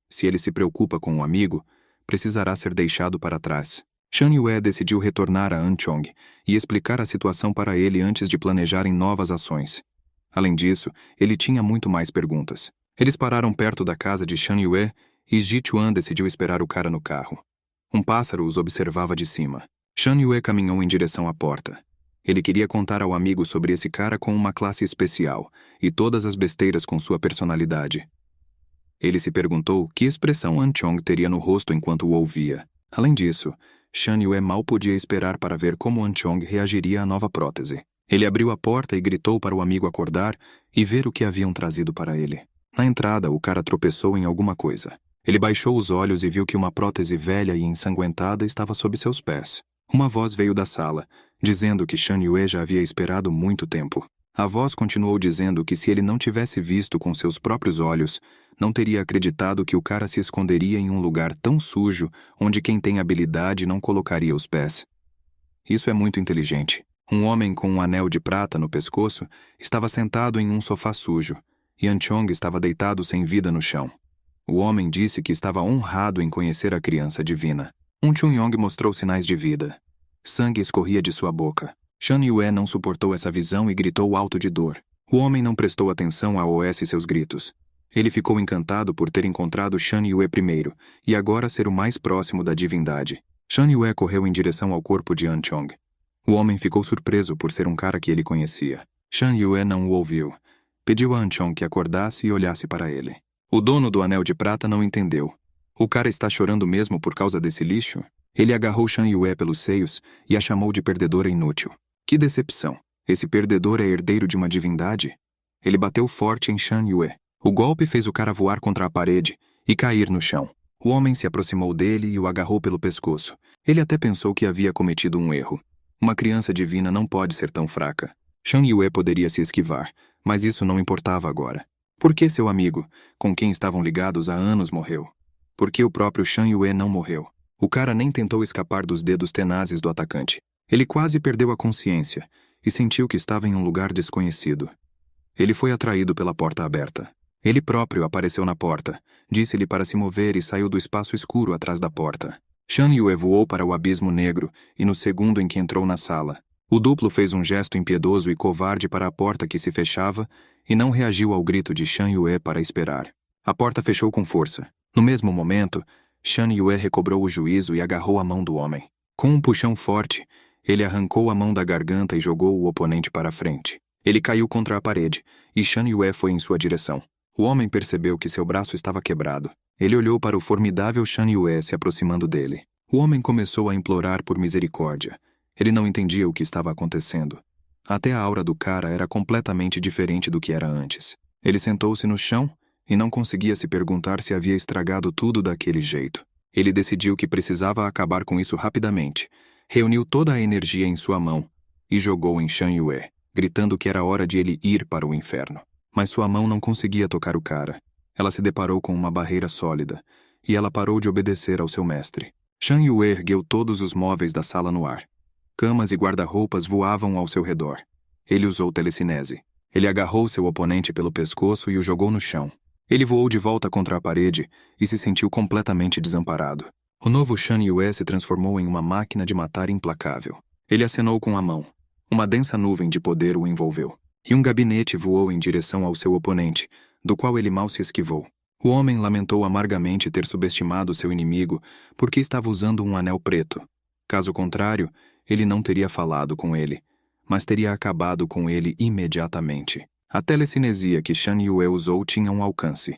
Se ele se preocupa com um amigo, precisará ser deixado para trás. Shan Yue decidiu retornar a An Chong e explicar a situação para ele antes de planejarem novas ações. Além disso, ele tinha muito mais perguntas. Eles pararam perto da casa de Shan Yue e Zichuan decidiu esperar o cara no carro. Um pássaro os observava de cima. Shan Yue caminhou em direção à porta. Ele queria contar ao amigo sobre esse cara com uma classe especial e todas as besteiras com sua personalidade. Ele se perguntou que expressão An Chong teria no rosto enquanto o ouvia. Além disso, Shan Yue mal podia esperar para ver como An Chong reagiria à nova prótese. Ele abriu a porta e gritou para o amigo acordar e ver o que haviam trazido para ele. Na entrada, o cara tropeçou em alguma coisa. Ele baixou os olhos e viu que uma prótese velha e ensanguentada estava sob seus pés. Uma voz veio da sala, dizendo que Shan Yue já havia esperado muito tempo. A voz continuou dizendo que se ele não tivesse visto com seus próprios olhos, não teria acreditado que o cara se esconderia em um lugar tão sujo onde quem tem habilidade não colocaria os pés. Isso é muito inteligente. Um homem com um anel de prata no pescoço estava sentado em um sofá sujo, e An Chong estava deitado sem vida no chão. O homem disse que estava honrado em conhecer a criança divina. Chun-Yong mostrou sinais de vida. Sangue escorria de sua boca. Shan Yue não suportou essa visão e gritou alto de dor. O homem não prestou atenção a OS e seus gritos. Ele ficou encantado por ter encontrado Shan Yue primeiro, e agora ser o mais próximo da divindade. Shan Yue correu em direção ao corpo de An Chong. O homem ficou surpreso por ser um cara que ele conhecia. Shan Yue não o ouviu. Pediu a An Chong que acordasse e olhasse para ele. O dono do anel de prata não entendeu. O cara está chorando mesmo por causa desse lixo? Ele agarrou Shan Yue pelos seios e a chamou de perdedora inútil. Que decepção! Esse perdedor é herdeiro de uma divindade? Ele bateu forte em Shan Yue. O golpe fez o cara voar contra a parede e cair no chão. O homem se aproximou dele e o agarrou pelo pescoço. Ele até pensou que havia cometido um erro. Uma criança divina não pode ser tão fraca. Shan Yue poderia se esquivar, mas isso não importava agora. Por que seu amigo, com quem estavam ligados há anos, morreu? Por que o próprio Shan Yue não morreu? O cara nem tentou escapar dos dedos tenazes do atacante. Ele quase perdeu a consciência e sentiu que estava em um lugar desconhecido. Ele foi atraído pela porta aberta. Ele próprio apareceu na porta, disse-lhe para se mover e saiu do espaço escuro atrás da porta. Shan Yue voou para o abismo negro e no segundo em que entrou na sala, o duplo fez um gesto impiedoso e covarde para a porta que se fechava e não reagiu ao grito de Shan Yue para esperar. A porta fechou com força. No mesmo momento, Shan Yue recobrou o juízo e agarrou a mão do homem. Com um puxão forte, ele arrancou a mão da garganta e jogou o oponente para a frente. Ele caiu contra a parede, e Shan Yue foi em sua direção. O homem percebeu que seu braço estava quebrado. Ele olhou para o formidável Shan Yue se aproximando dele. O homem começou a implorar por misericórdia. Ele não entendia o que estava acontecendo. Até a aura do cara era completamente diferente do que era antes. Ele sentou-se no chão e não conseguia se perguntar se havia estragado tudo daquele jeito. Ele decidiu que precisava acabar com isso rapidamente. Reuniu toda a energia em sua mão e jogou em Shan Yue, gritando que era hora de ele ir para o inferno. Mas sua mão não conseguia tocar o cara. Ela se deparou com uma barreira sólida, e ela parou de obedecer ao seu mestre. Shan Yue ergueu todos os móveis da sala no ar. Camas e guarda-roupas voavam ao seu redor. Ele usou telecinese. Ele agarrou seu oponente pelo pescoço e o jogou no chão. Ele voou de volta contra a parede e se sentiu completamente desamparado. O novo Shan Yue se transformou em uma máquina de matar implacável. Ele acenou com a mão. Uma densa nuvem de poder o envolveu. E um gabinete voou em direção ao seu oponente, do qual ele mal se esquivou. O homem lamentou amargamente ter subestimado seu inimigo porque estava usando um anel preto. Caso contrário, ele não teria falado com ele, mas teria acabado com ele imediatamente. A telecinesia que Shan Yue usou tinha um alcance.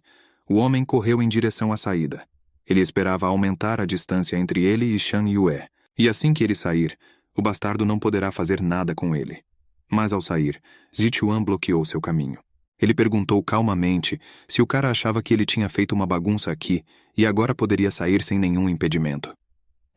O homem correu em direção à saída. Ele esperava aumentar a distância entre ele e Shan Yue, e assim que ele sair, o bastardo não poderá fazer nada com ele. Mas ao sair, Zichuan bloqueou seu caminho. Ele perguntou calmamente se o cara achava que ele tinha feito uma bagunça aqui e agora poderia sair sem nenhum impedimento.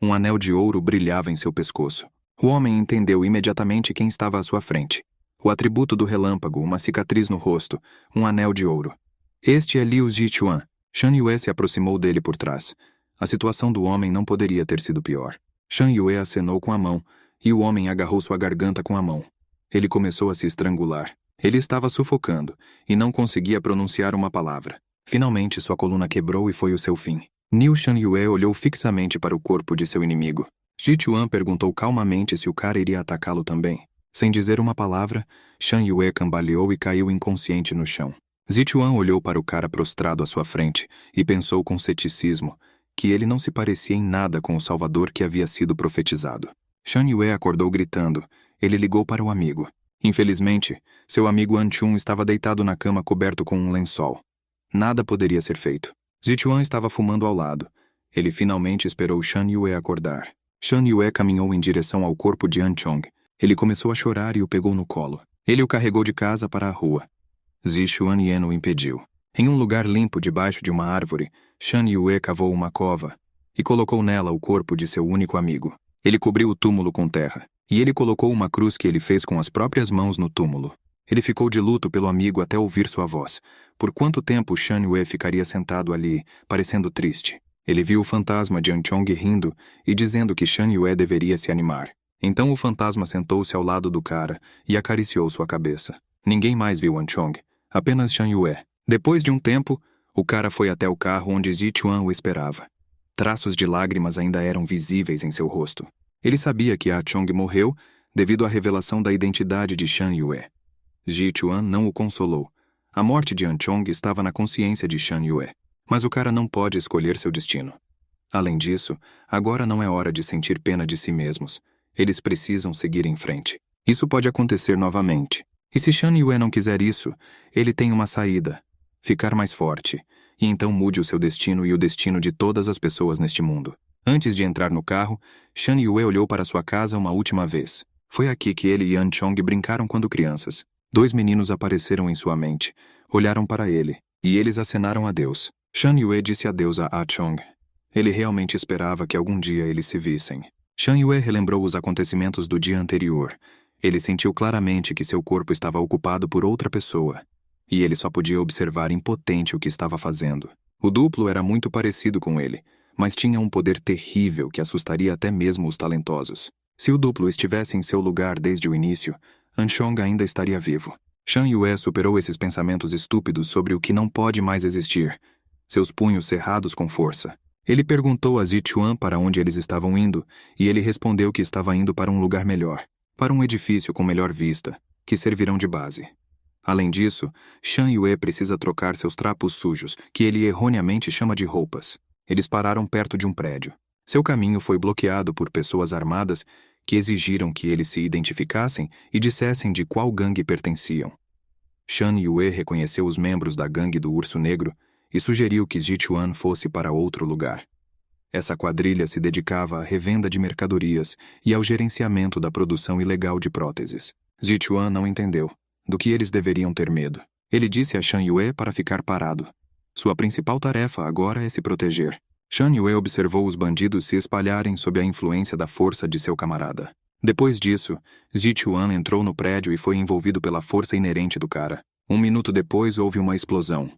Um anel de ouro brilhava em seu pescoço. O homem entendeu imediatamente quem estava à sua frente. O atributo do relâmpago, uma cicatriz no rosto, um anel de ouro. Este é Liu Zichuan. Shan Yue se aproximou dele por trás. A situação do homem não poderia ter sido pior. Shan Yue acenou com a mão, e o homem agarrou sua garganta com a mão. Ele começou a se estrangular. Ele estava sufocando, e não conseguia pronunciar uma palavra. Finalmente, sua coluna quebrou e foi o seu fim. Liu Shan Yue olhou fixamente para o corpo de seu inimigo. Zichuan perguntou calmamente se o cara iria atacá-lo também. Sem dizer uma palavra, Shan Yue cambaleou e caiu inconsciente no chão. Zichuan olhou para o cara prostrado à sua frente e pensou com ceticismo que ele não se parecia em nada com o Salvador que havia sido profetizado. Shan Yue acordou gritando. Ele ligou para o amigo. Infelizmente, seu amigo Anchun estava deitado na cama coberto com um lençol. Nada poderia ser feito. Zichuan estava fumando ao lado. Ele finalmente esperou Shan Yue acordar. Shan Yue caminhou em direção ao corpo de Anchong. Ele começou a chorar e o pegou no colo. Ele o carregou de casa para a rua. Zichuan Yen o impediu. Em um lugar limpo debaixo de uma árvore, Shan Yue cavou uma cova e colocou nela o corpo de seu único amigo. Ele cobriu o túmulo com terra, e ele colocou uma cruz que ele fez com as próprias mãos no túmulo. Ele ficou de luto pelo amigo até ouvir sua voz. Por quanto tempo Shan Yue ficaria sentado ali, parecendo triste? Ele viu o fantasma de Anchong rindo e dizendo que Shan Yue deveria se animar. Então o fantasma sentou-se ao lado do cara e acariciou sua cabeça. Ninguém mais viu Anchong, apenas Shan Yue. Depois de um tempo, o cara foi até o carro onde Zichuan o esperava. Traços de lágrimas ainda eram visíveis em seu rosto. Ele sabia que Anchong morreu devido à revelação da identidade de Shan Yue. Zichuan não o consolou. A morte de Anchong estava na consciência de Shan Yue. Mas o cara não pode escolher seu destino. Além disso, agora não é hora de sentir pena de si mesmos. Eles precisam seguir em frente. Isso pode acontecer novamente. E se Shan Yue não quiser isso, ele tem uma saída. Ficar mais forte. E então mude o seu destino e o destino de todas as pessoas neste mundo. Antes de entrar no carro, Shan Yue olhou para sua casa uma última vez. Foi aqui que ele e Anchong brincaram quando crianças. 2 meninos apareceram em sua mente, olharam para ele, e eles acenaram a Deus. Shan Yue disse adeus a Anchong. Ele realmente esperava que algum dia eles se vissem. Shan Yue relembrou os acontecimentos do dia anterior. Ele sentiu claramente que seu corpo estava ocupado por outra pessoa, e ele só podia observar impotente o que estava fazendo. O duplo era muito parecido com ele, mas tinha um poder terrível que assustaria até mesmo os talentosos. Se o duplo estivesse em seu lugar desde o início, Anchong ainda estaria vivo. Shan Yue superou esses pensamentos estúpidos sobre o que não pode mais existir, seus punhos cerrados com força. Ele perguntou a Zichuan para onde eles estavam indo, e ele respondeu que estava indo para um lugar melhor, para um edifício com melhor vista, que servirão de base. Além disso, Shan Yue precisa trocar seus trapos sujos, que ele erroneamente chama de roupas. Eles pararam perto de um prédio. Seu caminho foi bloqueado por pessoas armadas que exigiram que eles se identificassem e dissessem de qual gangue pertenciam. Shan Yue reconheceu os membros da gangue do Urso Negro e sugeriu que Zichuan fosse para outro lugar. Essa quadrilha se dedicava à revenda de mercadorias e ao gerenciamento da produção ilegal de próteses. Zichuan não entendeu do que eles deveriam ter medo. Ele disse a Shan Yue para ficar parado. Sua principal tarefa agora é se proteger. Shan Yue observou os bandidos se espalharem sob a influência da força de seu camarada. Depois disso, Zichuan entrou no prédio e foi envolvido pela força inerente do cara. 1 minuto depois houve uma explosão.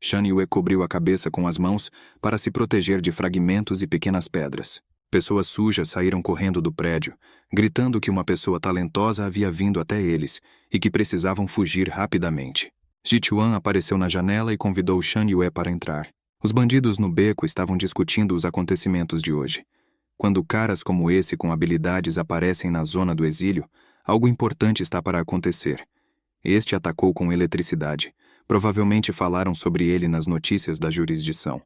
Shan Yue cobriu a cabeça com as mãos para se proteger de fragmentos e pequenas pedras. Pessoas sujas saíram correndo do prédio, gritando que uma pessoa talentosa havia vindo até eles e que precisavam fugir rapidamente. Zichuan apareceu na janela e convidou Shan Yue para entrar. Os bandidos no beco estavam discutindo os acontecimentos de hoje. Quando caras como esse com habilidades aparecem na zona do exílio, algo importante está para acontecer. Este atacou com eletricidade. Provavelmente falaram sobre ele nas notícias da jurisdição.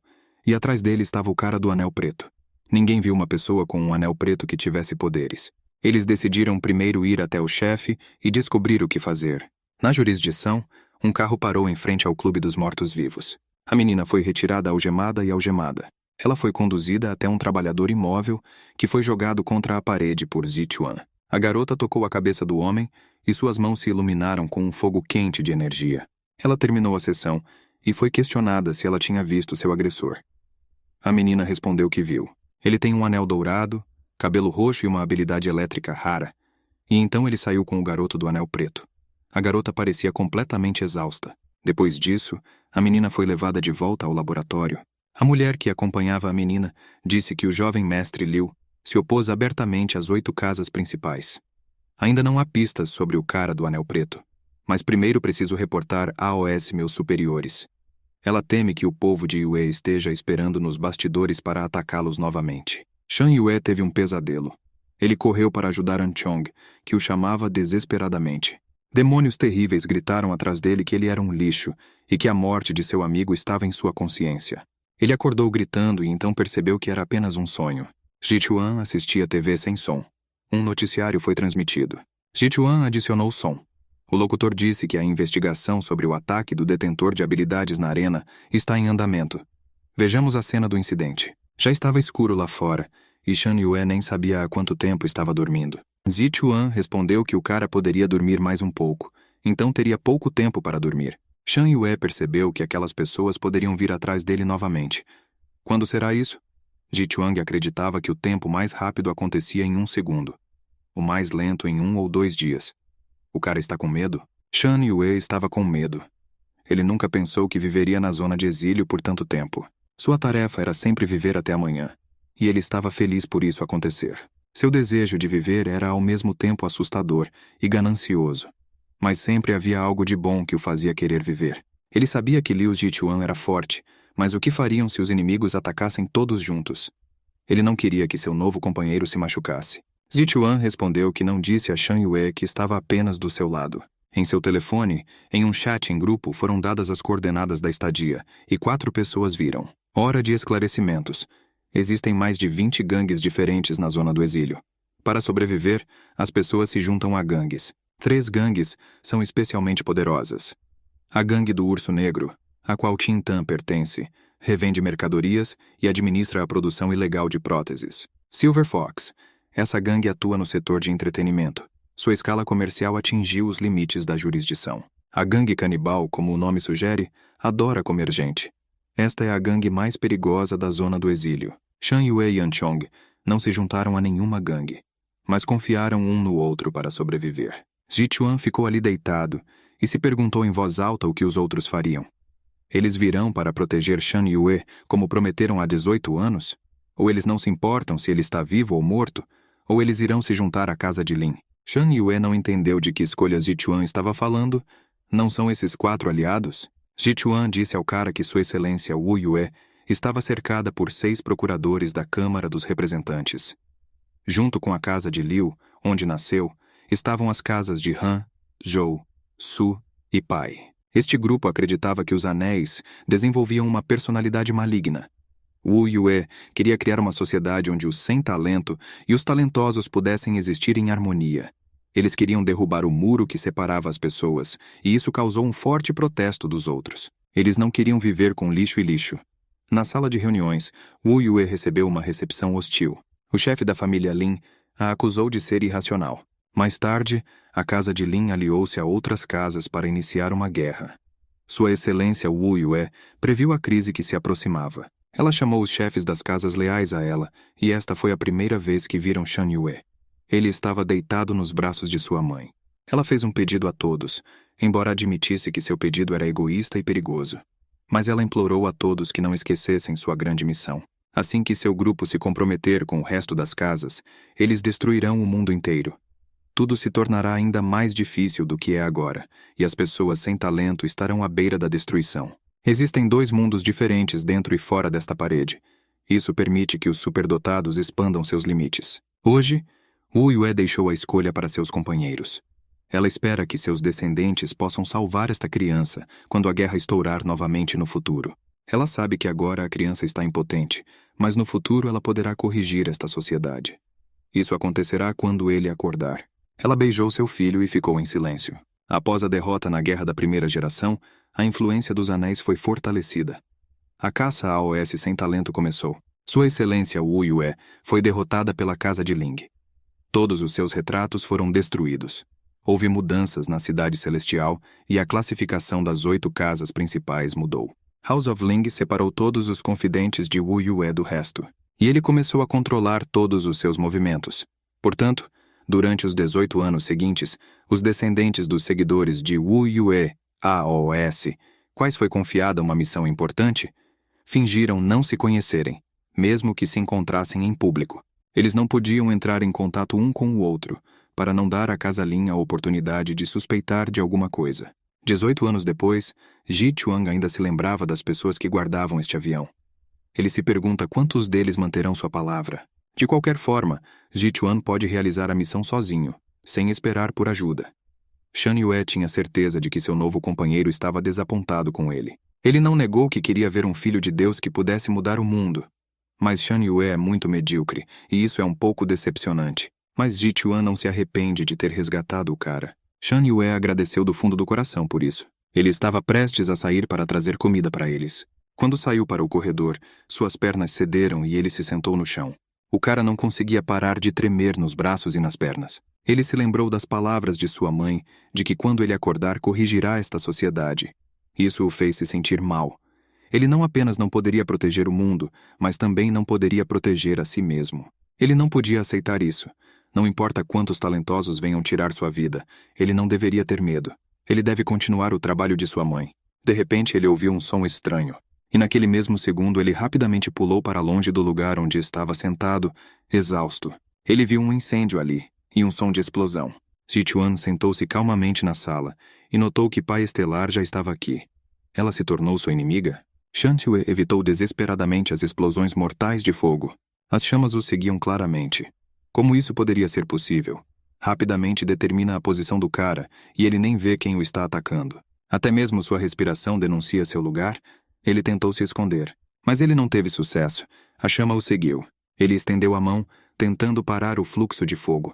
E atrás dele estava o cara do anel preto. Ninguém viu uma pessoa com um anel preto que tivesse poderes. Eles decidiram primeiro ir até o chefe e descobrir o que fazer. Na jurisdição, um carro parou em frente ao Clube dos Mortos-Vivos. A menina foi retirada algemada e algemada. Ela foi conduzida até um trabalhador imóvel que foi jogado contra a parede por Zichuan. A garota tocou a cabeça do homem e suas mãos se iluminaram com um fogo quente de energia. Ela terminou a sessão e foi questionada se ela tinha visto seu agressor. A menina respondeu que viu. Ele tem um anel dourado, cabelo roxo e uma habilidade elétrica rara. E então ele saiu com o garoto do anel preto. A garota parecia completamente exausta. Depois disso, a menina foi levada de volta ao laboratório. A mulher que acompanhava a menina disse que o jovem mestre Liu se opôs abertamente às 8 casas principais. Ainda não há pistas sobre o cara do anel preto, mas primeiro preciso reportar aos meus superiores. Ela teme que o povo de Yue esteja esperando nos bastidores para atacá-los novamente. Shan Yue teve um pesadelo. Ele correu para ajudar Anchong, que o chamava desesperadamente. Demônios terríveis gritaram atrás dele que ele era um lixo e que a morte de seu amigo estava em sua consciência. Ele acordou gritando e então percebeu que era apenas um sonho. Zichuan assistia TV sem som. Um noticiário foi transmitido. Zichuan adicionou som. O locutor disse que a investigação sobre o ataque do detentor de habilidades na arena está em andamento. Vejamos a cena do incidente. Já estava escuro lá fora, e Shan Yue nem sabia há quanto tempo estava dormindo. Zichuan respondeu que o cara poderia dormir mais um pouco, então teria pouco tempo para dormir. Shan Yue percebeu que aquelas pessoas poderiam vir atrás dele novamente. Quando será isso? Zichuan acreditava que o tempo mais rápido acontecia em 1 segundo. O mais lento em 1 ou 2 dias. O cara está com medo? Shan Yue estava com medo. Ele nunca pensou que viveria na zona de exílio por tanto tempo. Sua tarefa era sempre viver até amanhã. E ele estava feliz por isso acontecer. Seu desejo de viver era ao mesmo tempo assustador e ganancioso. Mas sempre havia algo de bom que o fazia querer viver. Ele sabia que Liu Zichuan era forte, mas o que fariam se os inimigos atacassem todos juntos? Ele não queria que seu novo companheiro se machucasse. Zichuan respondeu que não disse a Shan Yue que estava apenas do seu lado. Em seu telefone, em um chat em grupo, foram dadas as coordenadas da estadia, e 4 pessoas viram. Hora de esclarecimentos. Existem mais de 20 gangues diferentes na zona do exílio. Para sobreviver, as pessoas se juntam a gangues. 3 gangues são especialmente poderosas. A gangue do Urso Negro, a qual Qin Tan pertence, revende mercadorias e administra a produção ilegal de próteses. Silver Fox. Essa gangue atua no setor de entretenimento. Sua escala comercial atingiu os limites da jurisdição. A gangue canibal, como o nome sugere, adora comer gente. Esta é a gangue mais perigosa da zona do exílio. Shan Yue e Anchong não se juntaram a nenhuma gangue, mas confiaram um no outro para sobreviver. Zichuan ficou ali deitado e se perguntou em voz alta o que os outros fariam. Eles virão para proteger Shan Yue como prometeram há 18 anos? Ou eles não se importam se ele está vivo ou morto? Ou eles irão se juntar à casa de Lin? Shan Yue não entendeu de que escolha Zichuan estava falando, Não são esses 4 aliados? Jichuan disse ao cara que Sua Excelência Wu Yue estava cercada por 6 procuradores da Câmara dos Representantes. Junto com a casa de Liu, onde nasceu, estavam as casas de Han, Zhou, Su e Pai. Este grupo acreditava que os anéis desenvolviam uma personalidade maligna. Wu Yue queria criar uma sociedade onde os sem talento e os talentosos pudessem existir em harmonia. Eles queriam derrubar o muro que separava as pessoas, e isso causou um forte protesto dos outros. Eles não queriam viver com lixo e lixo. Na sala de reuniões, Wu Yue recebeu uma recepção hostil. O chefe da família Lin a acusou de ser irracional. Mais tarde, a casa de Lin aliou-se a outras casas para iniciar uma guerra. Sua Excelência Wu Yue previu a crise que se aproximava. Ela chamou os chefes das casas leais a ela, e esta foi a primeira vez que viram Shan Yue. Ele estava deitado nos braços de sua mãe. Ela fez um pedido a todos, embora admitisse que seu pedido era egoísta e perigoso. Mas ela implorou a todos que não esquecessem sua grande missão. Assim que seu grupo se comprometer com o resto das casas, eles destruirão o mundo inteiro. Tudo se tornará ainda mais difícil do que é agora, e as pessoas sem talento estarão à beira da destruição. Existem 2 mundos diferentes dentro e fora desta parede. Isso permite que os superdotados expandam seus limites. Hoje, Wu Yue deixou a escolha para seus companheiros. Ela espera que seus descendentes possam salvar esta criança quando a guerra estourar novamente no futuro. Ela sabe que agora a criança está impotente, mas no futuro ela poderá corrigir esta sociedade. Isso acontecerá quando ele acordar. Ela beijou seu filho e ficou em silêncio. Após a derrota na Guerra da Primeira Geração, a influência dos anéis foi fortalecida. A caça a AOS sem talento começou. Sua Excelência Wu Yue foi derrotada pela Casa de Ling. Todos os seus retratos foram destruídos. Houve mudanças na Cidade Celestial e a classificação das 8 casas principais mudou. House of Ling separou todos os confidentes de Wu Yue do resto, e ele começou a controlar todos os seus movimentos. Portanto, durante os 18 anos seguintes, os descendentes dos seguidores de Wu Yue, AOS, quais foi confiada uma missão importante, fingiram não se conhecerem, mesmo que se encontrassem em público. Eles não podiam entrar em contato um com o outro, para não dar à Casa Lin a oportunidade de suspeitar de alguma coisa. 18 anos depois, Jichuan ainda se lembrava das pessoas que guardavam este avião. Ele se pergunta quantos deles manterão sua palavra. De qualquer forma, Jichuan pode realizar a missão sozinho, sem esperar por ajuda. Shan Yue tinha certeza de que seu novo companheiro estava desapontado com ele. Ele não negou que queria ver um filho de Deus que pudesse mudar o mundo. Mas Shan Yue é muito medíocre, e isso é um pouco decepcionante. Mas Jichuan não se arrepende de ter resgatado o cara. Shan Yue agradeceu do fundo do coração por isso. Ele estava prestes a sair para trazer comida para eles. Quando saiu para o corredor, suas pernas cederam e ele se sentou no chão. O cara não conseguia parar de tremer nos braços e nas pernas. Ele se lembrou das palavras de sua mãe, de que quando ele acordar corrigirá esta sociedade. Isso o fez se sentir mal. Ele não apenas não poderia proteger o mundo, mas também não poderia proteger a si mesmo. Ele não podia aceitar isso. Não importa quantos talentosos venham tirar sua vida, ele não deveria ter medo. Ele deve continuar o trabalho de sua mãe. De repente ele ouviu um som estranho. E naquele mesmo segundo ele rapidamente pulou para longe do lugar onde estava sentado, exausto. Ele viu um incêndio ali, e um som de explosão. Jichuan sentou-se calmamente na sala, e notou que Pai Estelar já estava aqui. Ela se tornou sua inimiga? Shan Yue evitou desesperadamente as explosões mortais de fogo. As chamas o seguiam claramente. Como isso poderia ser possível? Rapidamente determina a posição do cara, e ele nem vê quem o está atacando. Até mesmo sua respiração denuncia seu lugar. Ele tentou se esconder, mas ele não teve sucesso. A chama o seguiu. Ele estendeu a mão, tentando parar o fluxo de fogo.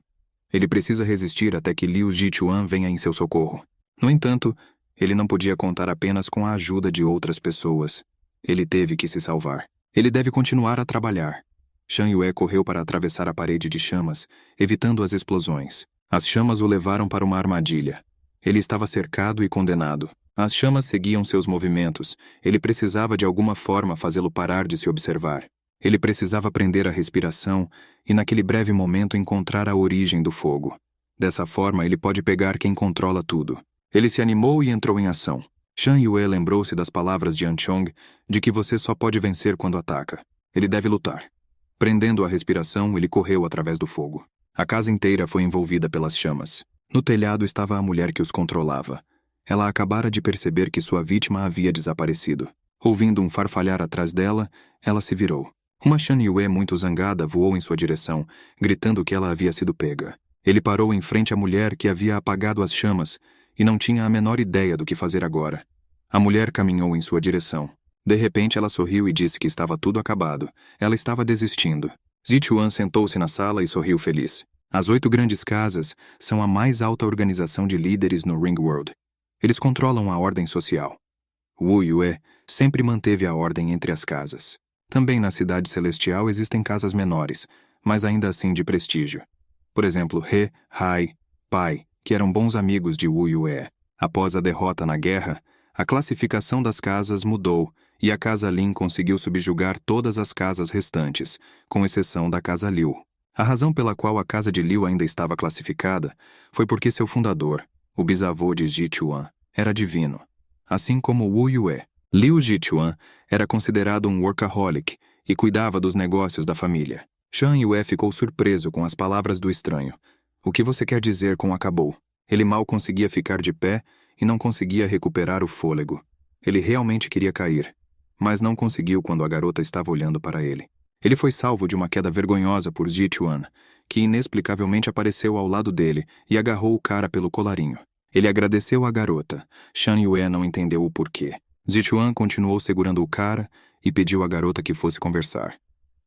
Ele precisa resistir até que Liu Jichuan venha em seu socorro. No entanto, ele não podia contar apenas com a ajuda de outras pessoas. Ele teve que se salvar. Ele deve continuar a trabalhar. Shan Yue correu para atravessar a parede de chamas, evitando as explosões. As chamas o levaram para uma armadilha. Ele estava cercado e condenado. As chamas seguiam seus movimentos. Ele precisava de alguma forma fazê-lo parar de se observar. Ele precisava prender a respiração e naquele breve momento encontrar a origem do fogo. Dessa forma ele pode pegar quem controla tudo. Ele se animou e entrou em ação. Shan Yue lembrou-se das palavras de Anchong de que você só pode vencer quando ataca. Ele deve lutar. Prendendo a respiração, ele correu através do fogo. A casa inteira foi envolvida pelas chamas. No telhado estava a mulher que os controlava. Ela acabara de perceber que sua vítima havia desaparecido. Ouvindo um farfalhar atrás dela, ela se virou. Uma Shan Yue muito zangada voou em sua direção, gritando que ela havia sido pega. Ele parou em frente à mulher que havia apagado as chamas e não tinha a menor ideia do que fazer agora. A mulher caminhou em sua direção. De repente ela sorriu e disse que estava tudo acabado. Ela estava desistindo. Zichuan sentou-se na sala e sorriu feliz. As 8 grandes casas são a mais alta organização de líderes no Ringworld. Eles controlam a ordem social. Wu Yue sempre manteve a ordem entre as casas. Também na Cidade Celestial existem casas menores, mas ainda assim de prestígio. Por exemplo, He, Hai, Pai, que eram bons amigos de Wu Yue. Após a derrota na guerra, a classificação das casas mudou e a Casa Lin conseguiu subjugar todas as casas restantes, com exceção da Casa Liu. A razão pela qual a Casa de Liu ainda estava classificada foi porque seu fundador, o bisavô de Zichuan, era divino. Assim como Wu Yue, Liu Zichuan era considerado um workaholic e cuidava dos negócios da família. Shan Yue ficou surpreso com as palavras do estranho. O que você quer dizer com acabou? Ele mal conseguia ficar de pé e não conseguia recuperar o fôlego. Ele realmente queria cair, mas não conseguiu quando a garota estava olhando para ele. Ele foi salvo de uma queda vergonhosa por Zichuan, que inexplicavelmente apareceu ao lado dele e agarrou o cara pelo colarinho. Ele agradeceu à garota. Shan Yue não entendeu o porquê. Zichuan continuou segurando o cara e pediu à garota que fosse conversar.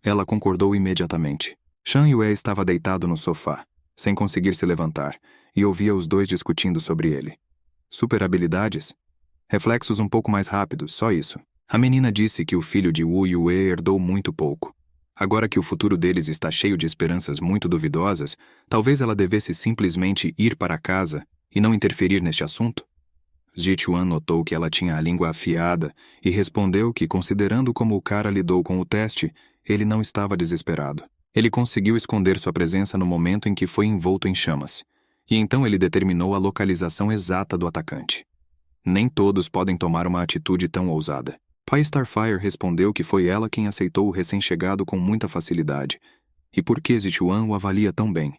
Ela concordou imediatamente. Shan Yue estava deitado no sofá, sem conseguir se levantar, e ouvia os dois discutindo sobre ele. Super habilidades? Reflexos um pouco mais rápidos, só isso. A menina disse que o filho de Wu Yue herdou muito pouco. Agora que o futuro deles está cheio de esperanças muito duvidosas, talvez ela devesse simplesmente ir para casa e não interferir neste assunto? Zichuan notou que ela tinha a língua afiada e respondeu que, considerando como o cara lidou com o teste, ele não estava desesperado. Ele conseguiu esconder sua presença no momento em que foi envolto em chamas, e então ele determinou a localização exata do atacante. Nem todos podem tomar uma atitude tão ousada. Pai Starfire respondeu que foi ela quem aceitou o recém-chegado com muita facilidade. E por que Zichuan o avalia tão bem?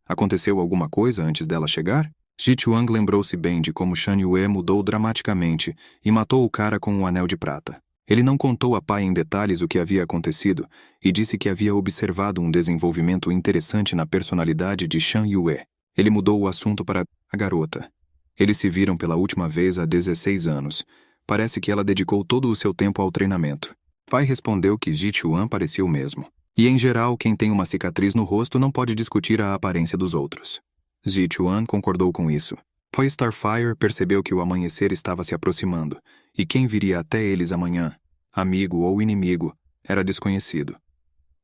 Aconteceu alguma coisa antes dela chegar? Zichuan lembrou-se bem de como Shan Yue mudou dramaticamente e matou o cara com um anel de prata. Ele não contou a Pai em detalhes o que havia acontecido e disse que havia observado um desenvolvimento interessante na personalidade de Shan Yue. Ele mudou o assunto para a garota. Eles se viram pela última vez há 16 anos. Parece que ela dedicou todo o seu tempo ao treinamento. Pai respondeu que Zichuan parecia o mesmo. E, em geral, quem tem uma cicatriz no rosto não pode discutir a aparência dos outros. Zichuan concordou com isso. Pai Starfire percebeu que o amanhecer estava se aproximando, e quem viria até eles amanhã, amigo ou inimigo, era desconhecido.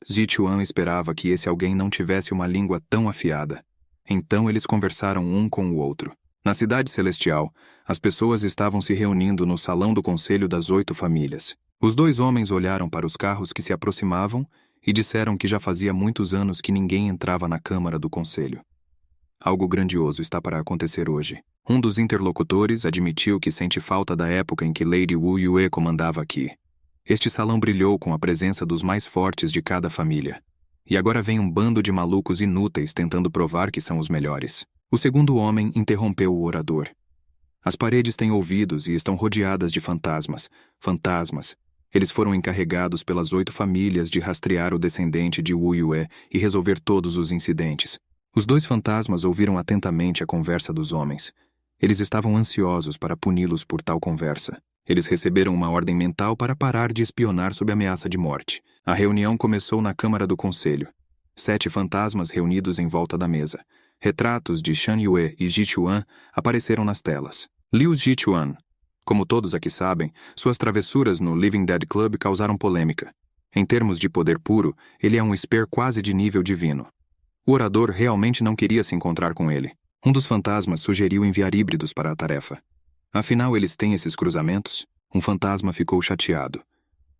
Zichuan esperava que esse alguém não tivesse uma língua tão afiada. Então eles conversaram um com o outro. Na Cidade Celestial, as pessoas estavam se reunindo no salão do Conselho das 8 famílias. Os 2 homens olharam para os carros que se aproximavam e disseram que já fazia muitos anos que ninguém entrava na Câmara do Conselho. Algo grandioso está para acontecer hoje. Um dos interlocutores admitiu que sente falta da época em que Lady Wu Yue comandava aqui. Este salão brilhou com a presença dos mais fortes de cada família. E agora vem um bando de malucos inúteis tentando provar que são os melhores. O segundo homem interrompeu o orador. As paredes têm ouvidos e estão rodeadas de fantasmas. Fantasmas. Eles foram encarregados pelas 8 famílias de rastrear o descendente de Wu Yue e resolver todos os incidentes. Os 2 fantasmas ouviram atentamente a conversa dos homens. Eles estavam ansiosos para puni-los por tal conversa. Eles receberam uma ordem mental para parar de espionar sob ameaça de morte. A reunião começou na Câmara do Conselho. 7 fantasmas reunidos em volta da mesa. Retratos de Shan Yue e Zichuan apareceram nas telas. Liu Zichuan. Como todos aqui sabem, suas travessuras no Living Dead Club causaram polêmica. Em termos de poder puro, ele é um esper quase de nível divino. O orador realmente não queria se encontrar com ele. Um dos fantasmas sugeriu enviar híbridos para a tarefa. Afinal, eles têm esses cruzamentos? Um fantasma ficou chateado.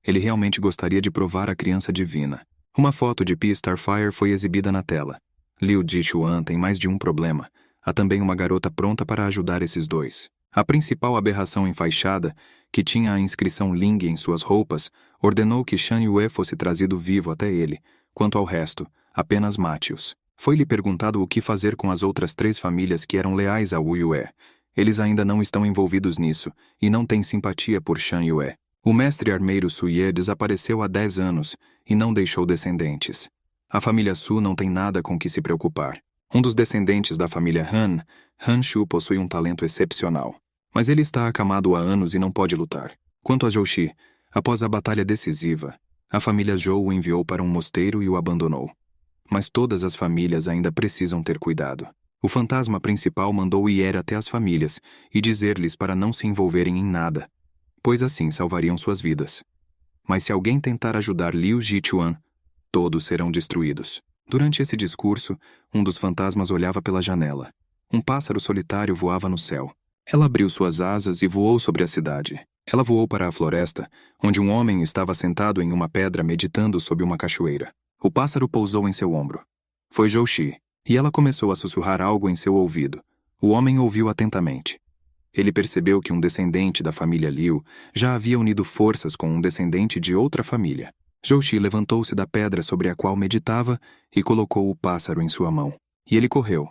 Ele realmente gostaria de provar a criança divina. Uma foto de Pi Starfire foi exibida na tela. Liu Zichuan tem mais de um problema. Há também uma garota pronta para ajudar esses 2. A principal aberração enfaixada, que tinha a inscrição Ling em suas roupas, ordenou que Shan Yue fosse trazido vivo até ele. Quanto ao resto, apenas mate-os. Foi-lhe perguntado o que fazer com as outras 3 famílias que eram leais a Wu Yue. Eles ainda não estão envolvidos nisso e não têm simpatia por Shan Yue. O mestre armeiro Su Ye desapareceu há 10 anos e não deixou descendentes. A família Su não tem nada com que se preocupar. Um dos descendentes da família Han, Han Shu, possui um talento excepcional. Mas ele está acamado há anos e não pode lutar. Quanto a Zhou Xi, após a batalha decisiva, a família Zhou o enviou para um mosteiro e o abandonou. Mas todas as famílias ainda precisam ter cuidado. O fantasma principal mandou ir até as famílias e dizer-lhes para não se envolverem em nada, pois assim salvariam suas vidas. Mas se alguém tentar ajudar Liu Jichuan, todos serão destruídos. Durante esse discurso, um dos fantasmas olhava pela janela. Um pássaro solitário voava no céu. Ela abriu suas asas e voou sobre a cidade. Ela voou para a floresta, onde um homem estava sentado em uma pedra meditando sob uma cachoeira. O pássaro pousou em seu ombro. Foi Zhou Xi, e ela começou a sussurrar algo em seu ouvido. O homem ouviu atentamente. Ele percebeu que um descendente da família Liu já havia unido forças com um descendente de outra família. Zhou Xi levantou-se da pedra sobre a qual meditava e colocou o pássaro em sua mão. E ele correu.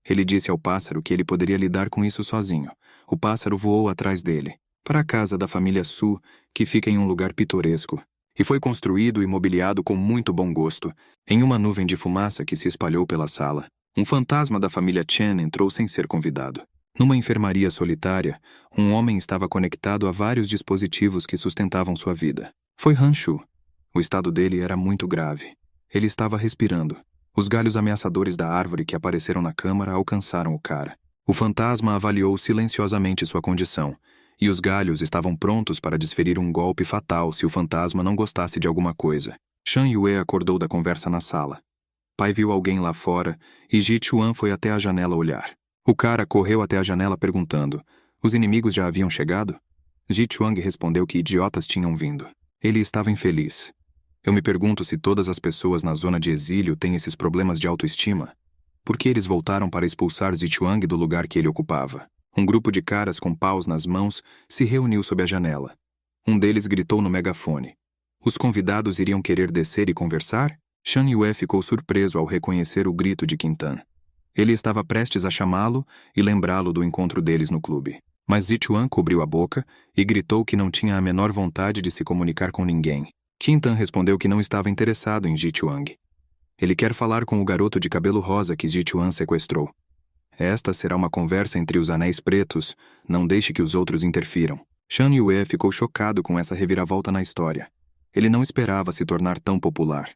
Ele disse ao pássaro que ele poderia lidar com isso sozinho. O pássaro voou atrás dele, para a casa da família Su, que fica em um lugar pitoresco, e foi construído e mobiliado com muito bom gosto. Em uma nuvem de fumaça que se espalhou pela sala, um fantasma da família Chen entrou sem ser convidado. Numa enfermaria solitária, um homem estava conectado a vários dispositivos que sustentavam sua vida. Foi Han Shu. O estado dele era muito grave. Ele estava respirando. Os galhos ameaçadores da árvore que apareceram na câmara alcançaram o cara. O fantasma avaliou silenciosamente sua condição, e os galhos estavam prontos para desferir um golpe fatal se o fantasma não gostasse de alguma coisa. Shan Yue acordou da conversa na sala. Pai viu alguém lá fora e Ji Chuan foi até a janela olhar. O cara correu até a janela perguntando: os inimigos já haviam chegado? Ji Chuang respondeu que idiotas tinham vindo. Ele estava infeliz. Eu me pergunto se todas as pessoas na zona de exílio têm esses problemas de autoestima. Por que eles voltaram para expulsar Ji Chuang do lugar que ele ocupava? Um grupo de caras com paus nas mãos se reuniu sob a janela. Um deles gritou no megafone. Os convidados iriam querer descer e conversar? Shan Yue ficou surpreso ao reconhecer o grito de Qintan. Ele estava prestes a chamá-lo e lembrá-lo do encontro deles no clube. Mas Zichuan cobriu a boca e gritou que não tinha a menor vontade de se comunicar com ninguém. Qintan respondeu que não estava interessado em Zichuang. Ele quer falar com o garoto de cabelo rosa que Zichuan sequestrou. Esta será uma conversa entre os anéis pretos, não deixe que os outros interfiram. Shan Yue ficou chocado com essa reviravolta na história. Ele não esperava se tornar tão popular.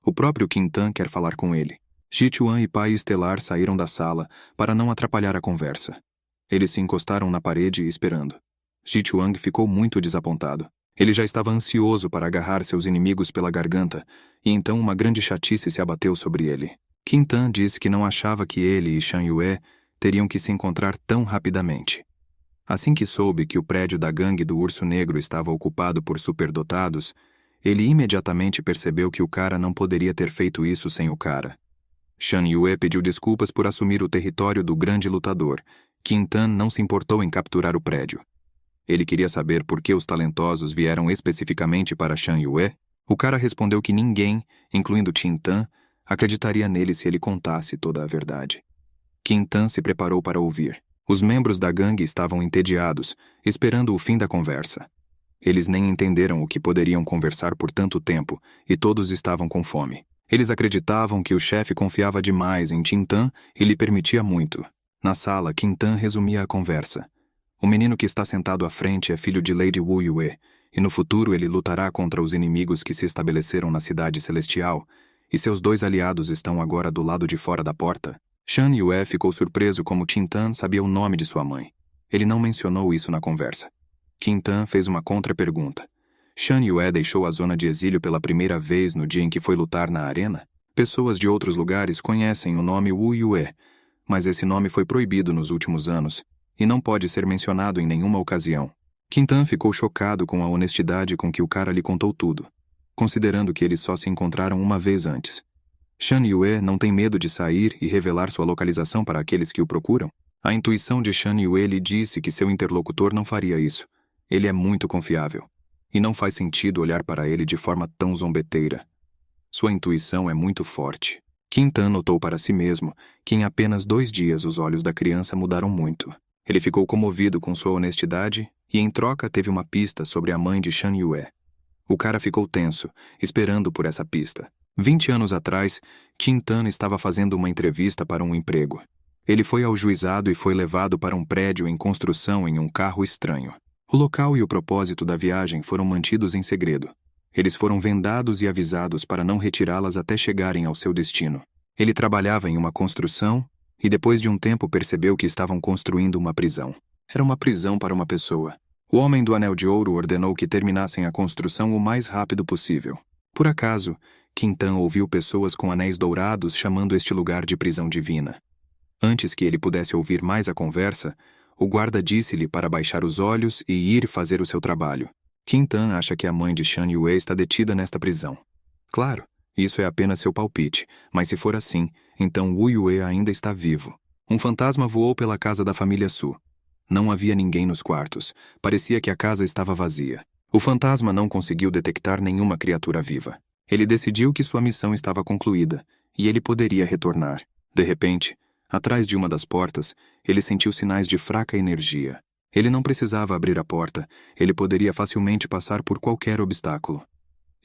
O próprio Qintan quer falar com ele. Zichuan e Pai Estelar saíram da sala para não atrapalhar a conversa. Eles se encostaram na parede esperando. Zichuang ficou muito desapontado. Ele já estava ansioso para agarrar seus inimigos pela garganta, e então uma grande chatice se abateu sobre ele. Qintan disse que não achava que ele e Shan Yue teriam que se encontrar tão rapidamente. Assim que soube que o prédio da gangue do Urso Negro estava ocupado por superdotados, ele imediatamente percebeu que o cara não poderia ter feito isso sem o cara. Shan Yue pediu desculpas por assumir o território do grande lutador. Qintan não se importou em capturar o prédio. Ele queria saber por que os talentosos vieram especificamente para Shan Yue. O cara respondeu que ninguém, incluindo Qintan, acreditaria nele se ele contasse toda a verdade. Qintan se preparou para ouvir. Os membros da gangue estavam entediados, esperando o fim da conversa. Eles nem entenderam o que poderiam conversar por tanto tempo, e todos estavam com fome. Eles acreditavam que o chefe confiava demais em Qintan e lhe permitia muito. Na sala, Qintan resumia a conversa. O menino que está sentado à frente é filho de Lady Wu Yue, e no futuro ele lutará contra os inimigos que se estabeleceram na Cidade Celestial, e seus 2 aliados estão agora do lado de fora da porta. Shan Yue ficou surpreso como Qintan sabia o nome de sua mãe. Ele não mencionou isso na conversa. Qintan fez uma contra-pergunta. Shan Yue deixou a zona de exílio pela primeira vez no dia em que foi lutar na arena? Pessoas de outros lugares conhecem o nome Wu Yue, mas esse nome foi proibido nos últimos anos, e não pode ser mencionado em nenhuma ocasião. Qintan ficou chocado com a honestidade com que o cara lhe contou tudo, considerando que eles só se encontraram uma vez antes. Shan Yue não tem medo de sair e revelar sua localização para aqueles que o procuram? A intuição de Shan Yue lhe disse que seu interlocutor não faria isso. Ele é muito confiável. E não faz sentido olhar para ele de forma tão zombeteira. Sua intuição é muito forte. Qintan notou para si mesmo que em apenas 2 dias os olhos da criança mudaram muito. Ele ficou comovido com sua honestidade e, em troca, teve uma pista sobre a mãe de Shan Yue. O cara ficou tenso, esperando por essa pista. 20 anos atrás, Qin Tan estava fazendo uma entrevista para um emprego. Ele foi ao juizado e foi levado para um prédio em construção em um carro estranho. O local e o propósito da viagem foram mantidos em segredo. Eles foram vendados e avisados para não retirá-las até chegarem ao seu destino. Ele trabalhava em uma construção e depois de um tempo percebeu que estavam construindo uma prisão. Era uma prisão para uma pessoa. O homem do Anel de Ouro ordenou que terminassem a construção o mais rápido possível. Por acaso, Qin Tan ouviu pessoas com anéis dourados chamando este lugar de prisão divina. Antes que ele pudesse ouvir mais a conversa, o guarda disse-lhe para baixar os olhos e ir fazer o seu trabalho. Qin Tan acha que a mãe de Shan Yue está detida nesta prisão. Claro, isso é apenas seu palpite, mas se for assim, então Wu Yue ainda está vivo. Um fantasma voou pela casa da família Su. Não havia ninguém nos quartos. Parecia que a casa estava vazia. O fantasma não conseguiu detectar nenhuma criatura viva. Ele decidiu que sua missão estava concluída e ele poderia retornar. De repente, atrás de uma das portas, ele sentiu sinais de fraca energia. Ele não precisava abrir a porta, ele poderia facilmente passar por qualquer obstáculo.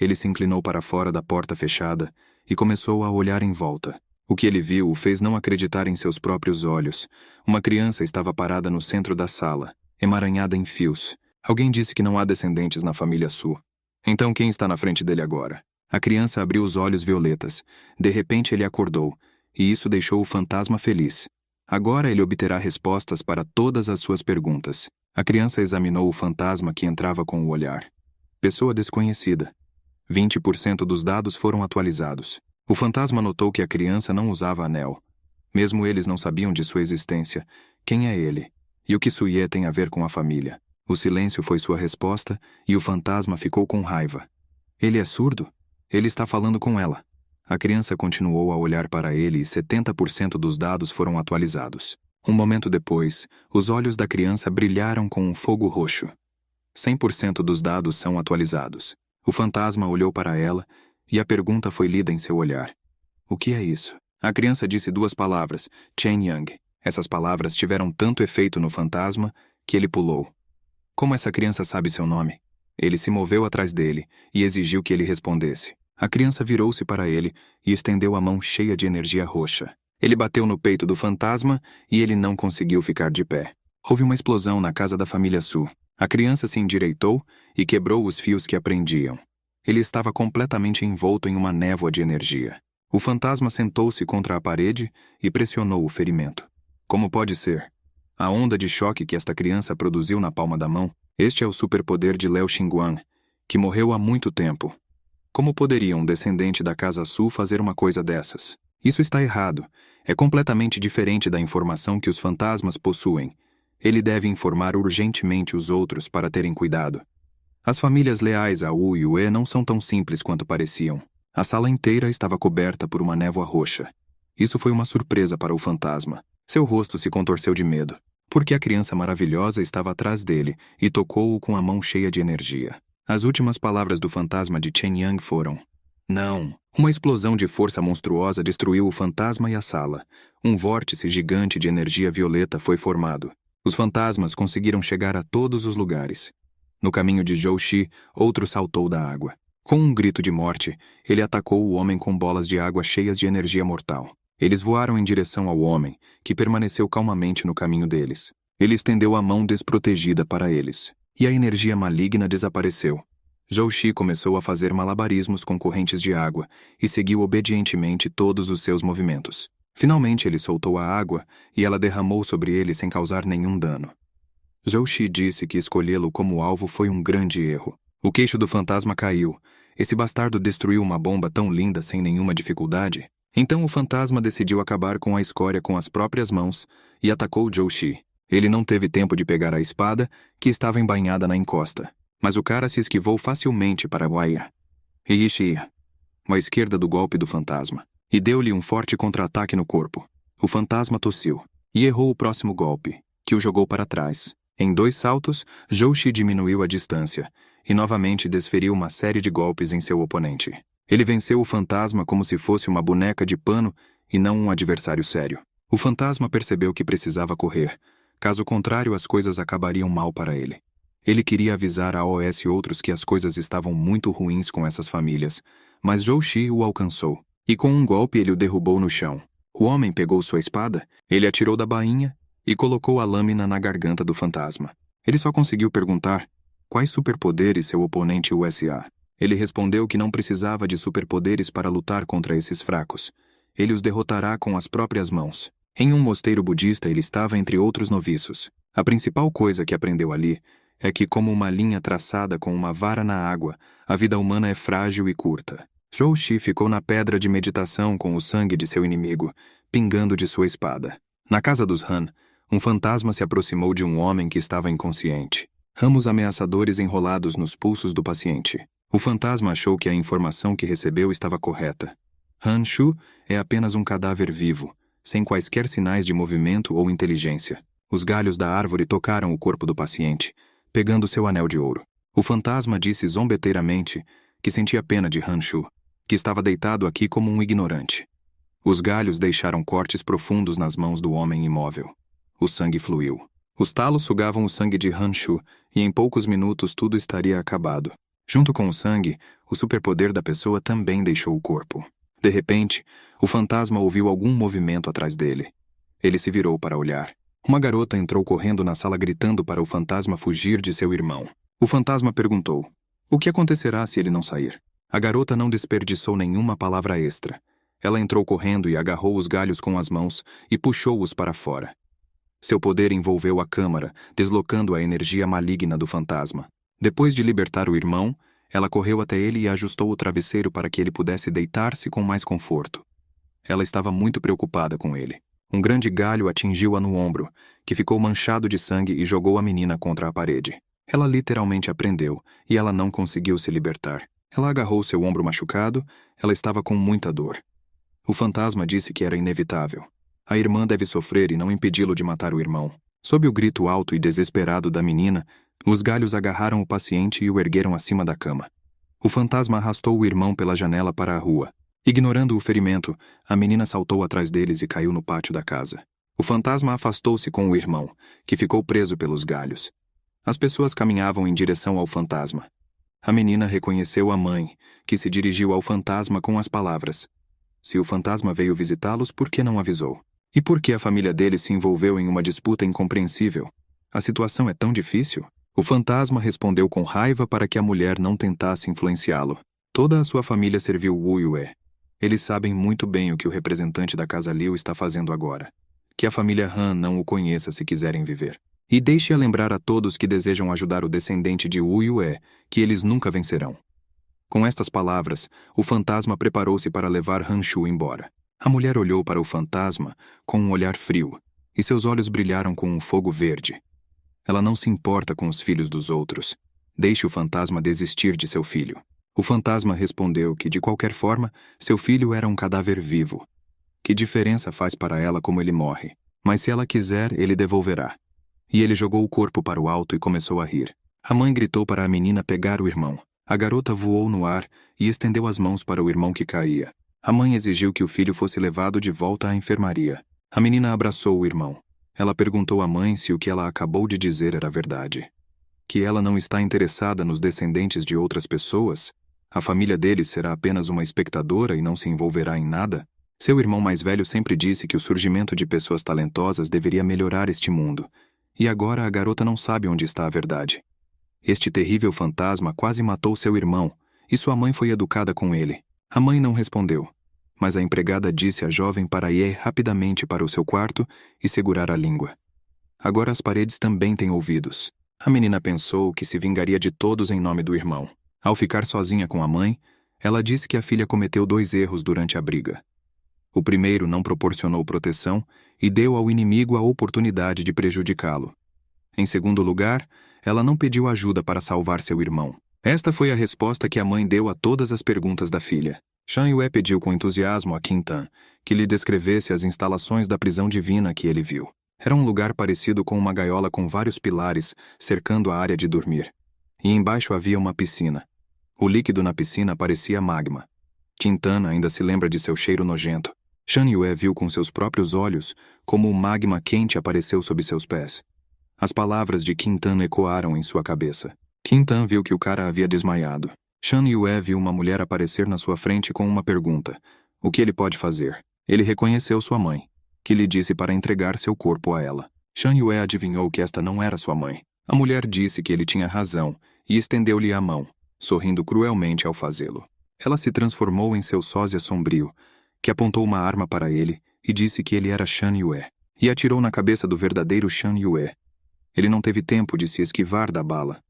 Ele se inclinou para fora da porta fechada e começou a olhar em volta. O que ele viu o fez não acreditar em seus próprios olhos. Uma criança estava parada no centro da sala, emaranhada em fios. Alguém disse que não há descendentes na família Su. Então quem está na frente dele agora? A criança abriu os olhos violetas. De repente ele acordou, e isso deixou o fantasma feliz. Agora ele obterá respostas para todas as suas perguntas. A criança examinou o fantasma que entrava com o olhar. Pessoa desconhecida. 20% dos dados foram atualizados. O fantasma notou que a criança não usava anel. Mesmo eles não sabiam de sua existência. Quem é ele? E o que Suye tem a ver com a família? O silêncio foi sua resposta e o fantasma ficou com raiva. Ele é surdo? Ele está falando com ela. A criança continuou a olhar para ele e 70% dos dados foram atualizados. Um momento depois, os olhos da criança brilharam com um fogo roxo. 100% dos dados são atualizados. O fantasma olhou para ela e a pergunta foi lida em seu olhar. O que é isso? A criança disse 2 palavras, Chen Yang. Essas palavras tiveram tanto efeito no fantasma que ele pulou. Como essa criança sabe seu nome? Ele se moveu atrás dele e exigiu que ele respondesse. A criança virou-se para ele e estendeu a mão cheia de energia roxa. Ele bateu no peito do fantasma e ele não conseguiu ficar de pé. Houve uma explosão na casa da família Su. A criança se endireitou e quebrou os fios que a prendiam. Ele estava completamente envolto em uma névoa de energia. O fantasma sentou-se contra a parede e pressionou o ferimento. Como pode ser? A onda de choque que esta criança produziu na palma da mão, este é o superpoder de Liao Xinguang, que morreu há muito tempo. Como poderia um descendente da Casa Su fazer uma coisa dessas? Isso está errado. É completamente diferente da informação que os fantasmas possuem. Ele deve informar urgentemente os outros para terem cuidado. As famílias leais a Wu Yue não são tão simples quanto pareciam. A sala inteira estava coberta por uma névoa roxa. Isso foi uma surpresa para o fantasma. Seu rosto se contorceu de medo, porque a criança maravilhosa estava atrás dele e tocou-o com a mão cheia de energia. As últimas palavras do fantasma de Chen Yang foram: não. Uma explosão de força monstruosa destruiu o fantasma e a sala. Um vórtice gigante de energia violeta foi formado. Os fantasmas conseguiram chegar a todos os lugares. No caminho de Zhou Xi, outro saltou da água. Com um grito de morte, ele atacou o homem com bolas de água cheias de energia mortal. Eles voaram em direção ao homem, que permaneceu calmamente no caminho deles. Ele estendeu a mão desprotegida para eles, e a energia maligna desapareceu. Zhou Xi começou a fazer malabarismos com correntes de água e seguiu obedientemente todos os seus movimentos. Finalmente ele soltou a água e ela derramou sobre ele sem causar nenhum dano. Zhou Xi disse que escolhê-lo como alvo foi um grande erro. O queixo do fantasma caiu. Esse bastardo destruiu uma bomba tão linda sem nenhuma dificuldade. Então o fantasma decidiu acabar com a escória com as próprias mãos e atacou Zhou Xi. Ele não teve tempo de pegar a espada, que estava embainhada na encosta. Mas o cara se esquivou facilmente para Waya e Xia, à esquerda do golpe do fantasma, e deu-lhe um forte contra-ataque no corpo. O fantasma tossiu e errou o próximo golpe, que o jogou para trás. Em 2 saltos, Zhou Xi diminuiu a distância e novamente desferiu uma série de golpes em seu oponente. Ele venceu o fantasma como se fosse uma boneca de pano e não um adversário sério. O fantasma percebeu que precisava correr. Caso contrário, as coisas acabariam mal para ele. Ele queria avisar a OS e outros que as coisas estavam muito ruins com essas famílias, mas Zhou Xi o alcançou, e com um golpe ele o derrubou no chão. O homem pegou sua espada, ele atirou da bainha e colocou a lâmina na garganta do fantasma. Ele só conseguiu perguntar quais superpoderes seu oponente USA. Ele respondeu que não precisava de superpoderes para lutar contra esses fracos. Ele os derrotará com as próprias mãos. Em um mosteiro budista ele estava entre outros noviços. A principal coisa que aprendeu ali é que, como uma linha traçada com uma vara na água, a vida humana é frágil e curta. Zhou Xi ficou na pedra de meditação com o sangue de seu inimigo, pingando de sua espada. Na casa dos Han, um fantasma se aproximou de um homem que estava inconsciente. Ramos ameaçadores enrolados nos pulsos do paciente. O fantasma achou que a informação que recebeu estava correta. Han Shu é apenas um cadáver vivo, sem quaisquer sinais de movimento ou inteligência. Os galhos da árvore tocaram o corpo do paciente, pegando seu anel de ouro. O fantasma disse zombeteiramente que sentia pena de Han Shu, que estava deitado aqui como um ignorante. Os galhos deixaram cortes profundos nas mãos do homem imóvel. O sangue fluiu. Os talos sugavam o sangue de Han Shu, e em poucos minutos tudo estaria acabado. Junto com o sangue, o superpoder da pessoa também deixou o corpo. De repente, o fantasma ouviu algum movimento atrás dele. Ele se virou para olhar. Uma garota entrou correndo na sala gritando para o fantasma fugir de seu irmão. O fantasma perguntou: "O que acontecerá se ele não sair?" A garota não desperdiçou nenhuma palavra extra. Ela entrou correndo e agarrou os galhos com as mãos e puxou-os para fora. Seu poder envolveu a câmara, deslocando a energia maligna do fantasma. Depois de libertar o irmão, ela correu até ele e ajustou o travesseiro para que ele pudesse deitar-se com mais conforto. Ela estava muito preocupada com ele. Um grande galho atingiu-a no ombro, que ficou manchado de sangue e jogou a menina contra a parede. Ela literalmente a prendeu, e ela não conseguiu se libertar. Ela agarrou seu ombro machucado, ela estava com muita dor. O fantasma disse que era inevitável. A irmã deve sofrer e não impedi-lo de matar o irmão. Sob o grito alto e desesperado da menina, os galhos agarraram o paciente e o ergueram acima da cama. O fantasma arrastou o irmão pela janela para a rua. Ignorando o ferimento, a menina saltou atrás deles e caiu no pátio da casa. O fantasma afastou-se com o irmão, que ficou preso pelos galhos. As pessoas caminhavam em direção ao fantasma. A menina reconheceu a mãe, que se dirigiu ao fantasma com as palavras: "Se o fantasma veio visitá-los, por que não avisou? E por que a família dele se envolveu em uma disputa incompreensível? A situação é tão difícil?" O fantasma respondeu com raiva para que a mulher não tentasse influenciá-lo. Toda a sua família serviu Wu Yue. Eles sabem muito bem o que o representante da casa Liu está fazendo agora. Que a família Han não o conheça se quiserem viver. E deixe-a lembrar a todos que desejam ajudar o descendente de Wu Yue que eles nunca vencerão. Com estas palavras, o fantasma preparou-se para levar Han Shu embora. A mulher olhou para o fantasma com um olhar frio, e seus olhos brilharam com um fogo verde. Ela não se importa com os filhos dos outros. Deixe o fantasma desistir de seu filho. O fantasma respondeu que, de qualquer forma, seu filho era um cadáver vivo. Que diferença faz para ela como ele morre? Mas se ela quiser, ele devolverá. E ele jogou o corpo para o alto e começou a rir. A mãe gritou para a menina pegar o irmão. A garota voou no ar e estendeu as mãos para o irmão que caía. A mãe exigiu que o filho fosse levado de volta à enfermaria. A menina abraçou o irmão. Ela perguntou à mãe se o que ela acabou de dizer era verdade. Que ela não está interessada nos descendentes de outras pessoas? A família deles será apenas uma espectadora e não se envolverá em nada? Seu irmão mais velho sempre disse que o surgimento de pessoas talentosas deveria melhorar este mundo. E agora a garota não sabe onde está a verdade. Este terrível fantasma quase matou seu irmão, e sua mãe foi educada com ele. A mãe não respondeu, mas a empregada disse à jovem para ir rapidamente para o seu quarto e segurar a língua. Agora as paredes também têm ouvidos. A menina pensou que se vingaria de todos em nome do irmão. Ao ficar sozinha com a mãe, ela disse que a filha cometeu 2 erros durante a briga. O primeiro não proporcionou proteção e deu ao inimigo a oportunidade de prejudicá-lo. Em segundo lugar, ela não pediu ajuda para salvar seu irmão. Esta foi a resposta que a mãe deu a todas as perguntas da filha. Shan Yue pediu com entusiasmo a Qin Tan que lhe descrevesse as instalações da prisão divina que ele viu. Era um lugar parecido com uma gaiola com vários pilares cercando a área de dormir. E embaixo havia uma piscina. O líquido na piscina parecia magma. Qin Tan ainda se lembra de seu cheiro nojento. Shan Yue viu com seus próprios olhos como o magma quente apareceu sob seus pés. As palavras de Quintan ecoaram em sua cabeça. Quintan viu que o cara havia desmaiado. Shan Yue viu uma mulher aparecer na sua frente com uma pergunta. O que ele pode fazer? Ele reconheceu sua mãe, que lhe disse para entregar seu corpo a ela. Shan Yue adivinhou que esta não era sua mãe. A mulher disse que ele tinha razão e estendeu-lhe a mão, sorrindo cruelmente ao fazê-lo. Ela se transformou em seu sósia sombrio, que apontou uma arma para ele e disse que ele era Shan Yue, e atirou na cabeça do verdadeiro Shan Yue. Ele não teve tempo de se esquivar da bala.